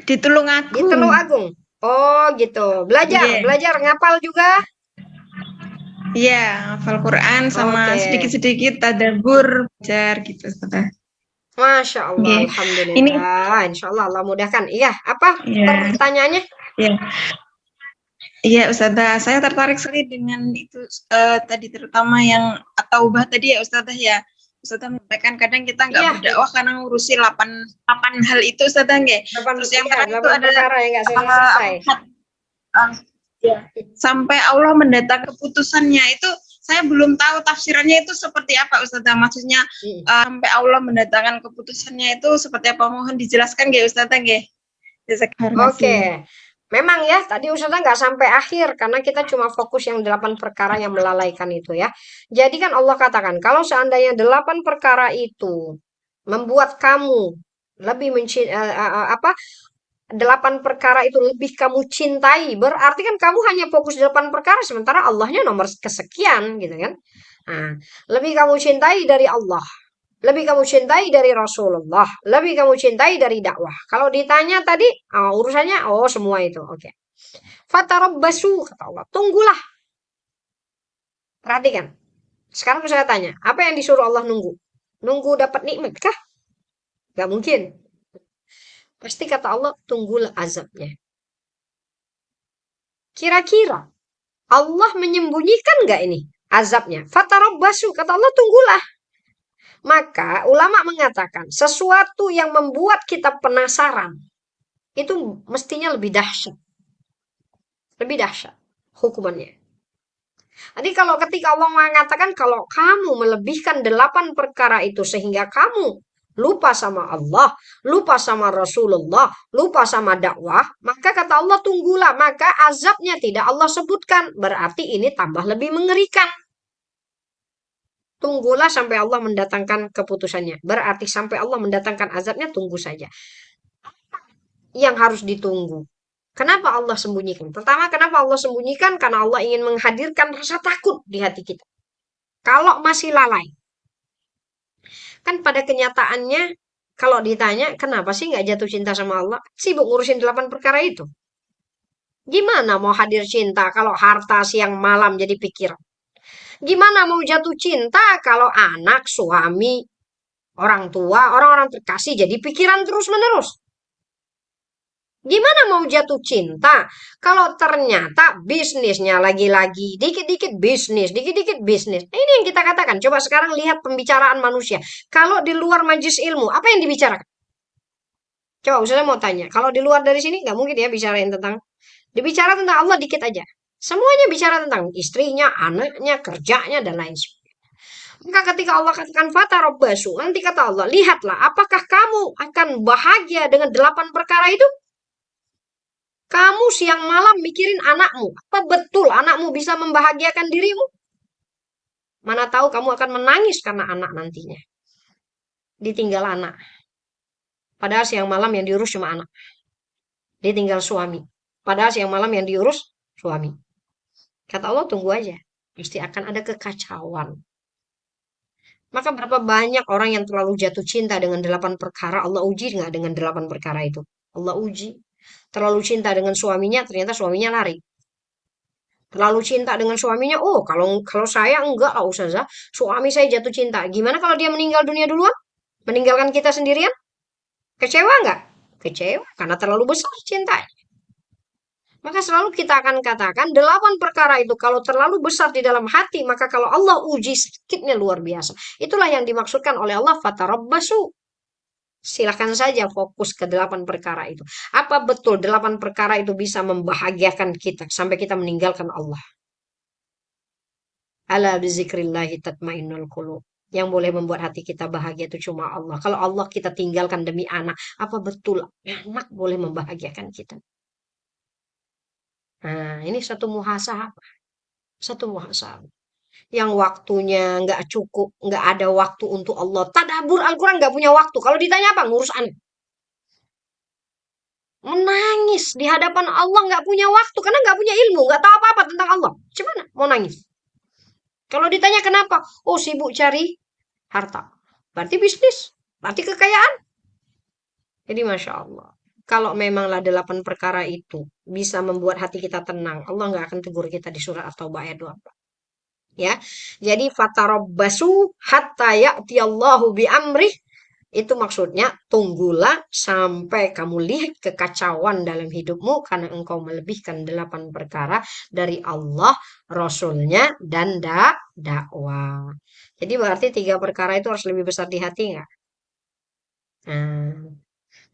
Di Tulungagung. Di Tulungagung. Oh gitu. Belajar ngapal juga? Iya, hafal Quran sama sedikit-sedikit tadabbur belajar gitu, Ustazah. Masya Allah, alhamdulillah. Insya Allah Allah mudahkan. Iya, apa pertanyaannya? Iya. Iya, Ustazah, saya tertarik sekali dengan itu tadi, terutama yang at-taubah tadi ya, Ustazah ya. Ustazah menyampaikan kadang kita nggak berdakwah karena ngurusi 8 hal itu, Ustazah nggih. Terus yang terakhir itu adalah sampai Allah mendatang keputusannya itu saya belum tahu tafsirannya itu seperti apa, Ustazah. Maksudnya sampai Allah mendatangkan keputusannya itu seperti apa? Mohon dijelaskan nggih, Ustazah nggih. Oke. Memang ya, tadi Ustazah nggak sampai akhir karena kita cuma fokus yang 8 perkara yang melalaikan itu ya. Jadi kan Allah katakan, kalau seandainya 8 perkara itu membuat kamu lebih 8 perkara itu lebih kamu cintai, berarti kan kamu hanya fokus 8 perkara, sementara Allahnya nomor kesekian gitu kan. Nah, lebih kamu cintai dari Allah, lebih kamu cintai dari Rasulullah, lebih kamu cintai dari dakwah. Kalau ditanya tadi, urusannya, semua itu, oke. Fatarabbasu, kata Allah, tunggulah. Perhatikan. Sekarang saya tanya, apa yang disuruh Allah nunggu? Nunggu dapat nikmat kah? Gak mungkin. Pasti kata Allah, tunggulah azabnya. Kira-kira Allah menyembunyikan nggak ini azabnya? Fatarabbasu, kata Allah, tunggulah. Maka ulama mengatakan sesuatu yang membuat kita penasaran itu mestinya lebih dahsyat. Lebih dahsyat hukumannya. Jadi kalau ketika Allah mengatakan kalau kamu melebihkan 8 perkara itu sehingga kamu lupa sama Allah, lupa sama Rasulullah, lupa sama dakwah, maka kata Allah tunggulah, maka azabnya tidak Allah sebutkan. Berarti ini tambah lebih mengerikan. Tunggulah sampai Allah mendatangkan keputusannya. Berarti sampai Allah mendatangkan azabnya, tunggu saja. Yang harus ditunggu. Kenapa Allah sembunyikan? Pertama, kenapa Allah sembunyikan? Karena Allah ingin menghadirkan rasa takut di hati kita. Kalau masih lalai. Kan pada kenyataannya, kalau ditanya, kenapa sih nggak jatuh cinta sama Allah? Sibuk ngurusin 8 perkara itu. Gimana mau hadir cinta kalau harta siang malam jadi pikiran? Gimana mau jatuh cinta kalau anak, suami, orang tua, orang-orang terkasih jadi pikiran terus-menerus? Gimana mau jatuh cinta kalau ternyata bisnisnya lagi-lagi dikit-dikit bisnis, dikit-dikit bisnis. Nah, ini yang kita katakan. Coba sekarang lihat pembicaraan manusia. Kalau di luar majelis ilmu, apa yang dibicarakan? Coba saya mau tanya. Kalau di luar dari sini nggak mungkin ya bicarain tentang dibicara tentang Allah dikit aja. Semuanya bicara tentang istrinya, anaknya, kerjanya dan lain sebagainya. Maka ketika Allah katakan fatarabbasu, nanti kata Allah, lihatlah apakah kamu akan bahagia dengan 8 perkara itu? Kamu siang malam mikirin anakmu. Apa betul anakmu bisa membahagiakan dirimu? Mana tahu kamu akan menangis karena anak nantinya. Ditinggal anak. Padahal siang malam yang diurus cuma anak. Ditinggal suami. Padahal siang malam yang diurus suami. Kata Allah, tunggu aja. Pasti akan ada kekacauan. Maka berapa banyak orang yang terlalu jatuh cinta dengan 8 perkara. Allah uji nggak dengan 8 perkara itu? Allah uji. Terlalu cinta dengan suaminya, ternyata suaminya lari. Terlalu cinta dengan suaminya, oh kalau saya enggak lah Ustazah, suami saya jatuh cinta. Gimana kalau dia meninggal dunia duluan? Meninggalkan kita sendirian? Kecewa enggak? Kecewa, karena terlalu besar cintanya. Maka selalu kita akan katakan 8 perkara itu kalau terlalu besar di dalam hati, maka kalau Allah uji sedikitnya luar biasa. Itulah yang dimaksudkan oleh Allah fatarabbasu. Silakan saja fokus ke 8 perkara itu. Apa betul 8 perkara itu bisa membahagiakan kita sampai kita meninggalkan Allah? Ala bizikrillahi tatmainnul qulub. Yang boleh membuat hati kita bahagia itu cuma Allah. Kalau Allah kita tinggalkan demi anak, apa betul anak boleh membahagiakan kita? Nah, ini satu muhasabah. Satu muhasabah. Yang waktunya nggak cukup, nggak ada waktu untuk Allah. Tadabbur Al-Quran nggak punya waktu. Kalau ditanya apa? Ngurus anak. Menangis di hadapan Allah nggak punya waktu karena nggak punya ilmu, nggak tahu apa-apa tentang Allah. Gimana? Mau nangis. Kalau ditanya kenapa? Oh, sibuk cari harta. Berarti bisnis. Berarti kekayaan. Jadi Masya Allah. Kalau memanglah 8 perkara itu bisa membuat hati kita tenang, Allah nggak akan tegur kita di surat At-Taubah ayat 24. Ya. Jadi fatarabbasu hatta ya'tiyallahu bi amrih. Itu maksudnya tunggulah sampai kamu lihat kekacauan dalam hidupmu karena engkau melebihkan 8 perkara dari Allah, Rasulnya, dan dakwah. Jadi berarti 3 perkara itu harus lebih besar di hati nggak? Nah,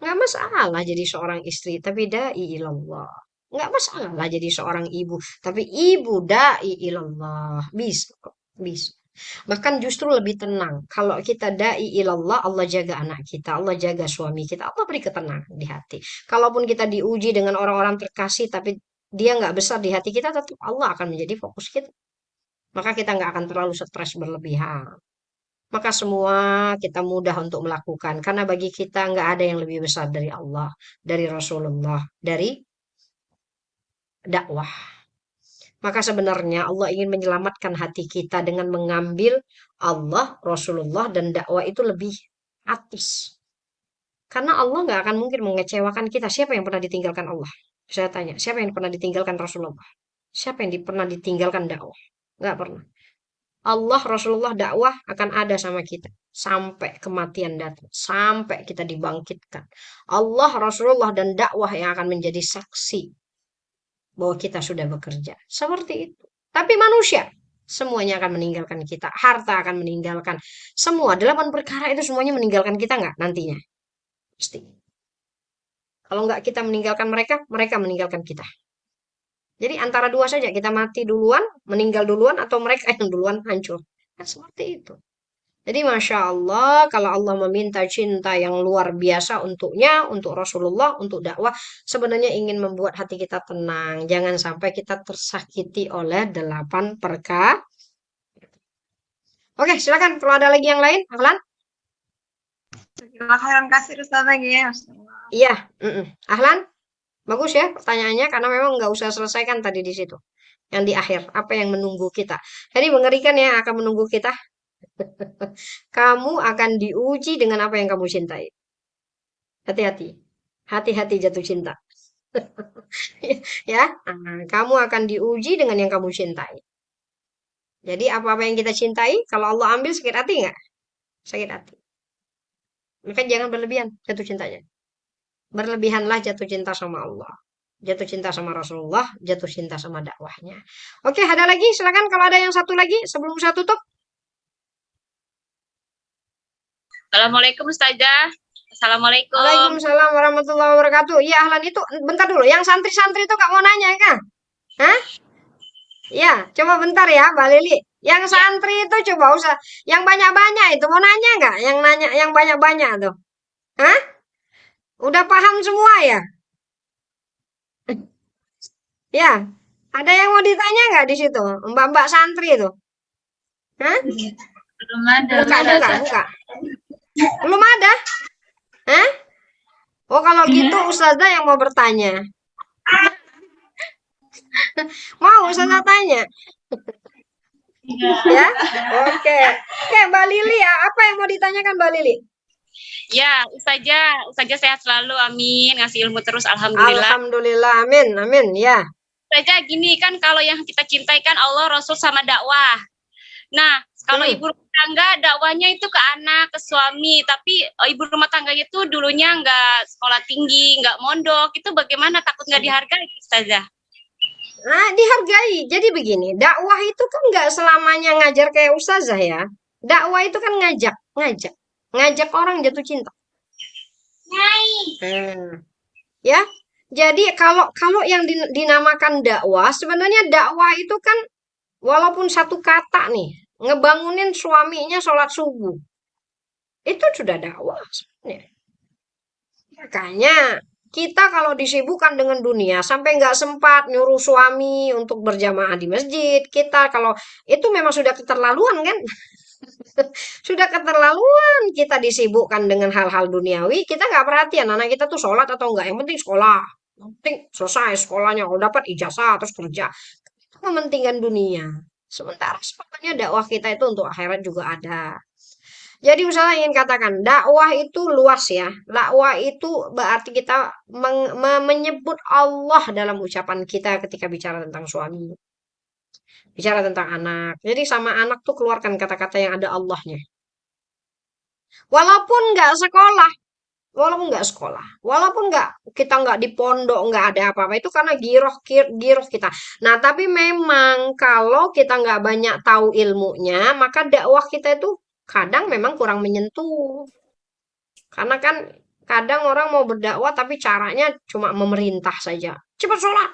nggak masalah jadi seorang istri, tapi da'i ilallah. Nggak masalah jadi seorang ibu, tapi ibu da'i ilallah. Bisa kok, bisa. Bahkan justru lebih tenang. Kalau kita da'i ilallah, Allah jaga anak kita, Allah jaga suami kita, Allah beri ketenangan di hati. Kalaupun kita diuji dengan orang-orang terkasih, tapi dia nggak besar di hati kita, tetap Allah akan menjadi fokus kita. Maka kita nggak akan terlalu stres berlebihan. Maka semua kita mudah untuk melakukan. Karena bagi kita nggak ada yang lebih besar dari Allah, dari Rasulullah, dari dakwah. Maka sebenarnya Allah ingin menyelamatkan hati kita dengan mengambil Allah, Rasulullah, dan dakwah itu lebih atas. Karena Allah nggak akan mungkin mengecewakan kita. Siapa yang pernah ditinggalkan Allah? Saya tanya, siapa yang pernah ditinggalkan Rasulullah? Siapa yang pernah ditinggalkan dakwah? Nggak pernah. Allah, Rasulullah, dakwah akan ada sama kita. Sampai kematian datang. Sampai kita dibangkitkan. Allah, Rasulullah, dan dakwah yang akan menjadi saksi bahwa kita sudah bekerja. Seperti itu. Tapi manusia, semuanya akan meninggalkan kita. Harta akan meninggalkan. Semua, 8 perkara itu semuanya meninggalkan kita nggak nantinya? Pasti. Kalau nggak kita meninggalkan mereka, mereka meninggalkan kita. Jadi antara dua saja, kita mati duluan, meninggal duluan, atau mereka yang duluan hancur. Kan seperti itu. Jadi Masya Allah, kalau Allah meminta cinta yang luar biasa untuknya, untuk Rasulullah, untuk dakwah, sebenarnya ingin membuat hati kita tenang. Jangan sampai kita tersakiti oleh 8 perkara. Oke, silakan. Kalau ada lagi yang lain, Ahlan? Khairan kasih Ustazah ya. Iya, Ahlan? Bagus ya pertanyaannya, karena memang nggak usah selesaikan tadi di situ. Yang di akhir, apa yang menunggu kita. Jadi mengerikan ya akan menunggu kita. Kamu akan diuji dengan apa yang kamu cintai. Hati-hati. Hati-hati jatuh cinta. Ya, kamu akan diuji dengan yang kamu cintai. Jadi apa-apa yang kita cintai, kalau Allah ambil sakit hati nggak? Sakit hati. Maka jangan berlebihan jatuh cintanya. Berlebihanlah jatuh cinta sama Allah. Jatuh cinta sama Rasulullah, jatuh cinta sama dakwahnya. Oke, ada lagi? Silakan kalau ada yang satu lagi sebelum saya tutup. Assalamualaikum Ustazah. Assalamualaikum. Waalaikumsalam warahmatullahi wabarakatuh. Iya, ahlan itu. Bentar dulu, yang santri-santri itu Kak mau nanya kan? Hah? Ya, coba bentar ya, Mbak Lili. Yang santri itu coba usah. Yang banyak-banyak itu mau nanya nggak? Yang nanya yang banyak-banyak tuh. Hah? Udah paham semua ya? Ya. Ada yang mau ditanya nggak di situ? Mbak-mbak santri itu. Hah? Belum ada. Buka. Belum ada? Hah? Oh, kalau gitu Ustazah yang mau bertanya. Mau Ustazah tanya? Ya? Oke. Oke, Mbak Lili ya. Apa yang mau ditanyakan Mbak Lili? Ya, Ustazah sehat selalu, amin. Ngasih ilmu terus, alhamdulillah. Alhamdulillah, amin, amin, ya. Ustazah gini kan, kalau yang kita cintai kan Allah, Rasul sama dakwah. Nah, kalau ibu rumah tangga dakwahnya itu ke anak, ke suami, tapi ibu rumah tangganya itu dulunya nggak sekolah tinggi, nggak mondok, itu bagaimana? Takut nggak dihargai, Ustazah? Nah, dihargai. Jadi begini, dakwah itu kan nggak selamanya ngajar kayak ustazah ya. Dakwah itu kan ngajak orang jatuh cinta. Ya. Jadi kalau yang dinamakan dakwah, sebenarnya dakwah itu kan walaupun satu kata nih, ngebangunin suaminya sholat subuh. Itu sudah dakwah sebenarnya. Makanya kita kalau disibukkan dengan dunia sampai nggak sempat nyuruh suami untuk berjamaah di masjid, kita kalau itu memang sudah keterlaluan kan? Sudah keterlaluan kita disibukkan dengan hal-hal duniawi, kita nggak perhatian anak kita tuh sholat atau enggak. Yang penting sekolah, yang penting selesai sekolahnya, kalau dapat ijazah terus kerja. Kita mementingkan dunia. Sementara sebenarnya dakwah kita itu untuk akhirat juga ada. Jadi saya ingin katakan, dakwah itu luas ya. Dakwah itu berarti kita menyebut Allah dalam ucapan kita ketika bicara tentang suami. Bicara tentang anak. Jadi sama anak tuh keluarkan kata-kata yang ada Allahnya. Walaupun nggak sekolah. Walaupun kita nggak di pondok, nggak ada apa-apa. Itu karena giroh kita. Nah, tapi memang kalau kita nggak banyak tahu ilmunya, maka dakwah kita itu kadang memang kurang menyentuh. Karena kan kadang orang mau berdakwah tapi caranya cuma memerintah saja. Cepat sholat.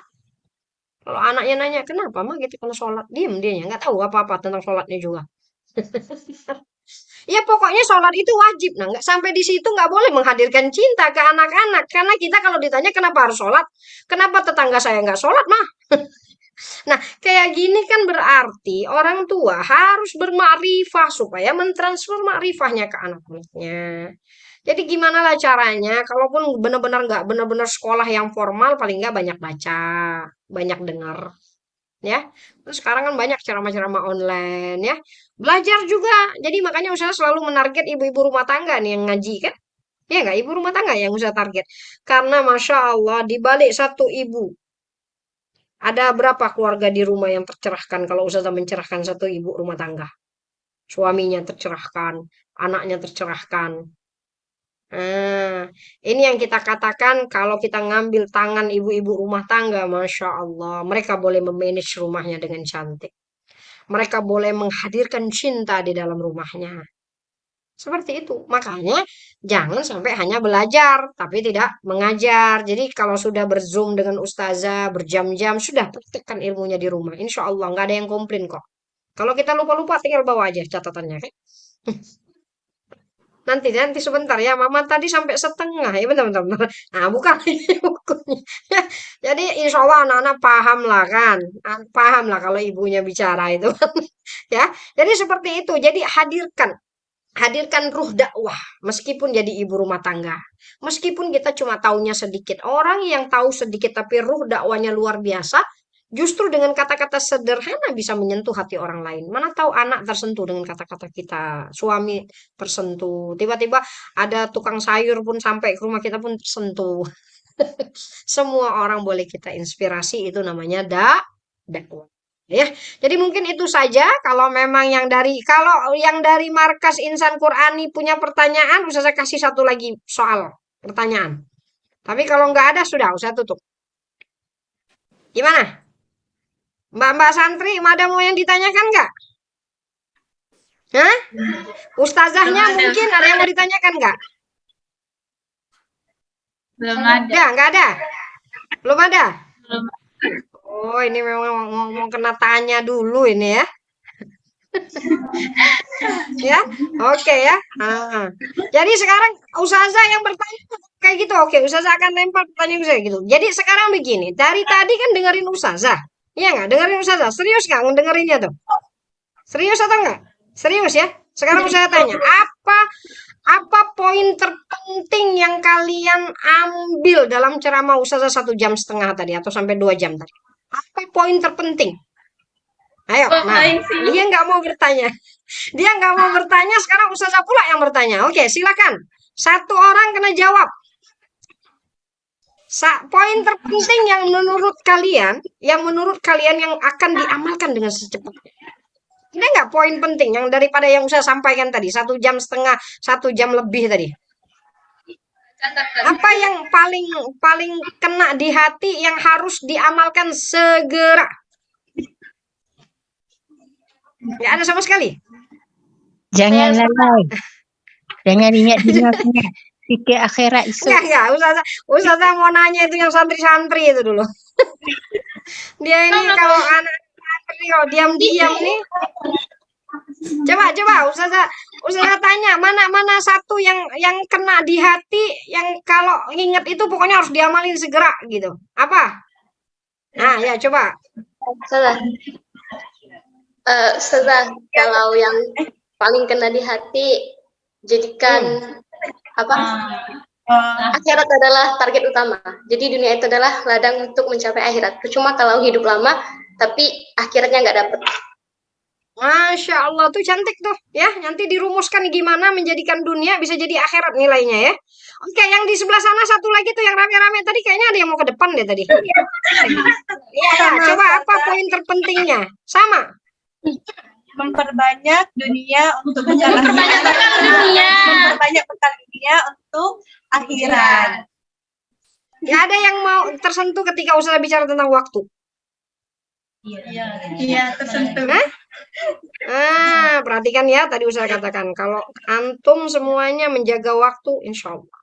Kalau anaknya nanya, kenapa mah gitu kalau sholat? Diem dia nggak tahu apa-apa tentang sholatnya juga. Ya pokoknya sholat itu wajib. Nah, nggak sampai di situ nggak boleh menghadirkan cinta ke anak-anak. Karena kita kalau ditanya kenapa harus sholat, kenapa tetangga saya nggak sholat mah? Nah, kayak gini kan berarti orang tua harus bermakrifah supaya mentransfer makrifahnya ke anak-anaknya. Jadi gimana lah caranya? Kalaupun benar-benar nggak benar-benar sekolah yang formal, paling nggak banyak baca, banyak dengar, ya. Terus sekarang kan banyak ceramah-ceramah online, ya. Belajar juga. Jadi makanya usaha selalu menarget ibu-ibu rumah tangga nih yang ngaji kan? Ya nggak, ibu rumah tangga yang usaha target. Karena masya Allah di balik satu ibu ada berapa keluarga di rumah yang tercerahkan kalau usaha mencerahkan satu ibu rumah tangga? Suaminya tercerahkan, anaknya tercerahkan. Nah, ini yang kita katakan kalau kita ngambil tangan ibu-ibu rumah tangga, Masya Allah, mereka boleh memanage rumahnya dengan cantik. Mereka boleh menghadirkan cinta di dalam rumahnya. Seperti itu. Makanya jangan sampai hanya belajar, tapi tidak mengajar. Jadi kalau sudah berzoom dengan ustazah berjam-jam, sudah praktekkan ilmunya di rumah. Insya Allah nggak ada yang komplain kok. Kalau kita lupa-lupa tinggal bawa aja catatannya. Kan? Nanti sebentar ya, Mama tadi sampai setengah ya, bentar. Nah, bukan ini bukunya. Jadi insya Allah anak-anak paham lah kan, paham lah kalau ibunya bicara itu, ya. Jadi seperti itu. Jadi hadirkan hadirkan ruh dakwah meskipun jadi ibu rumah tangga. Meskipun kita cuma taunya sedikit. Orang yang tahu sedikit tapi ruh dakwanya luar biasa, justru dengan kata-kata sederhana bisa menyentuh hati orang lain. Mana tahu anak tersentuh dengan kata-kata kita, suami tersentuh. Tiba-tiba ada tukang sayur pun sampai ke rumah kita pun tersentuh. Semua orang boleh kita inspirasi, itu namanya dakwah. Ya, jadi mungkin itu saja. Kalau memang yang dari Markas Insan Qur'ani punya pertanyaan, Ustazah kasih satu lagi soal pertanyaan. Tapi kalau nggak ada sudah, Ustazah tutup. Gimana? Mbak-mbak santri, ada mau yang ditanyakan nggak? Hah? Ustazahnya mungkin ada yang mau ditanyakan nggak? Belum ada. Nggak ada? Belum ada? Belum. Oh, ini memang mau kena tanya dulu ini ya. Ya, oke ya. Jadi sekarang Ustazah yang bertanya kayak gitu. Oke, Ustazah akan lempar pertanyaan saya gitu. Jadi sekarang begini, dari tadi kan dengerin Ustazah. Iya nggak? Dengerin Ustazah. Serius nggak ngedengerinnya tuh? Serius atau enggak? Serius ya. Sekarang saya tanya, apa poin terpenting yang kalian ambil dalam ceramah Ustazah 1,5 jam tadi atau sampai 2 jam tadi? Apa poin terpenting? Ayo, nah, dia nggak mau bertanya. Dia nggak mau bertanya, sekarang Ustazah pula yang bertanya. Oke, silakan. Satu orang kena jawab. Poin terpenting yang menurut kalian yang akan diamalkan dengan secepatnya. Ini nggak poin penting yang daripada yang Ustazah sampaikan tadi 1,5 jam, 1 jam lebih tadi. Apa yang paling kena di hati yang harus diamalkan segera? Nggak ada sama sekali. Jangan lalai. Jangan ingat dunia-dunia. Fikir akhirat isu. Enggak, Ustazah mau nanya itu yang santri-santri itu dulu. Dia ini kalau anak santri kalau diam-diam nih. Coba Ustazah tanya mana satu yang kena di hati yang kalau ingat itu pokoknya harus diamalin segera gitu. Apa? Nah, ya coba. Ustazah, kalau yang paling kena di hati jadikan akhirat adalah target utama. Jadi dunia itu adalah ladang untuk mencapai akhirat. Cuma kalau hidup lama tapi akhirnya nggak dapet. Masya Allah, tuh cantik tuh ya. Nanti dirumuskan gimana menjadikan dunia bisa jadi akhirat nilainya ya. Oke, yang di sebelah sana satu lagi tuh yang rame-rame tadi kayaknya ada yang mau ke depan deh tadi. Ya, coba apa poin terpentingnya? Sama. Memperbanyak dunia untuk mencapai memperbanyak bekal dunia untuk akhirat. Ya, ada yang mau tersentuh ketika Ustazah bicara tentang waktu? Iya, tersentuh. Perhatikan ya, tadi Ustazah katakan kalau antum semuanya menjaga waktu, insya Allah.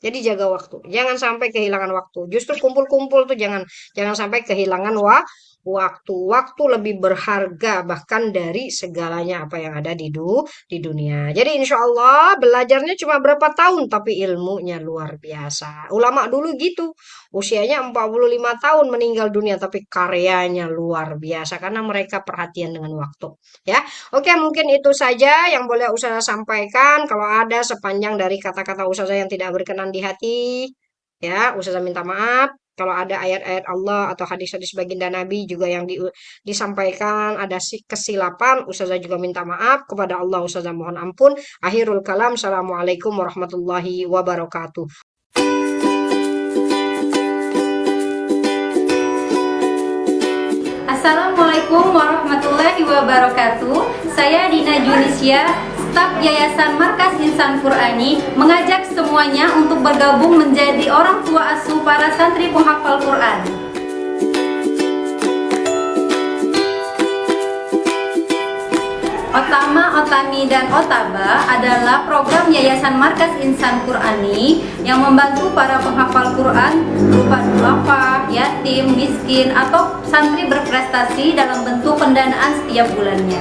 Jadi jaga waktu, jangan sampai kehilangan waktu. Justru kumpul-kumpul tuh jangan sampai kehilangan waktu. Waktu lebih berharga bahkan dari segalanya apa yang ada di dunia. Jadi insya Allah belajarnya cuma berapa tahun tapi ilmunya luar biasa. Ulama dulu gitu, usianya 45 tahun meninggal dunia tapi karyanya luar biasa karena mereka perhatian dengan waktu. Ya, oke, mungkin itu saja yang boleh Ustazah sampaikan. Kalau ada sepanjang dari kata-kata Ustazah yang tidak berkenan di hati, ya Ustazah minta maaf. Kalau ada ayat-ayat Allah atau hadis-hadis baginda Nabi juga yang disampaikan ada kesilapan, Ustazah juga minta maaf kepada Allah. Ustazah mohon ampun. Akhirul kalam. Assalamualaikum warahmatullahi wabarakatuh. Assalamualaikum warahmatullahi wabarakatuh. Saya Dina Junisya, staf Yayasan Markas Insan Qur'ani, mengajak semuanya untuk bergabung menjadi orang tua asuh para santri penghafal Quran. Otama, Otami, dan Otaba adalah program Yayasan Markas Insan Qur'ani yang membantu para penghafal Quran berupa duafa, yatim, miskin, atau santri berprestasi dalam bentuk pendanaan setiap bulannya.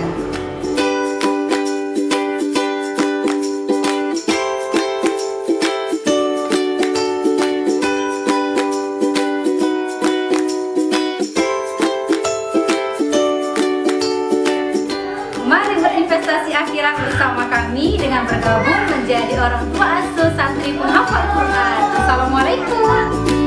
Mari berinvestasi akhirat bersama kami dengan bergabung menjadi orang tua asuh santri penghafal Quran. Assalamualaikum.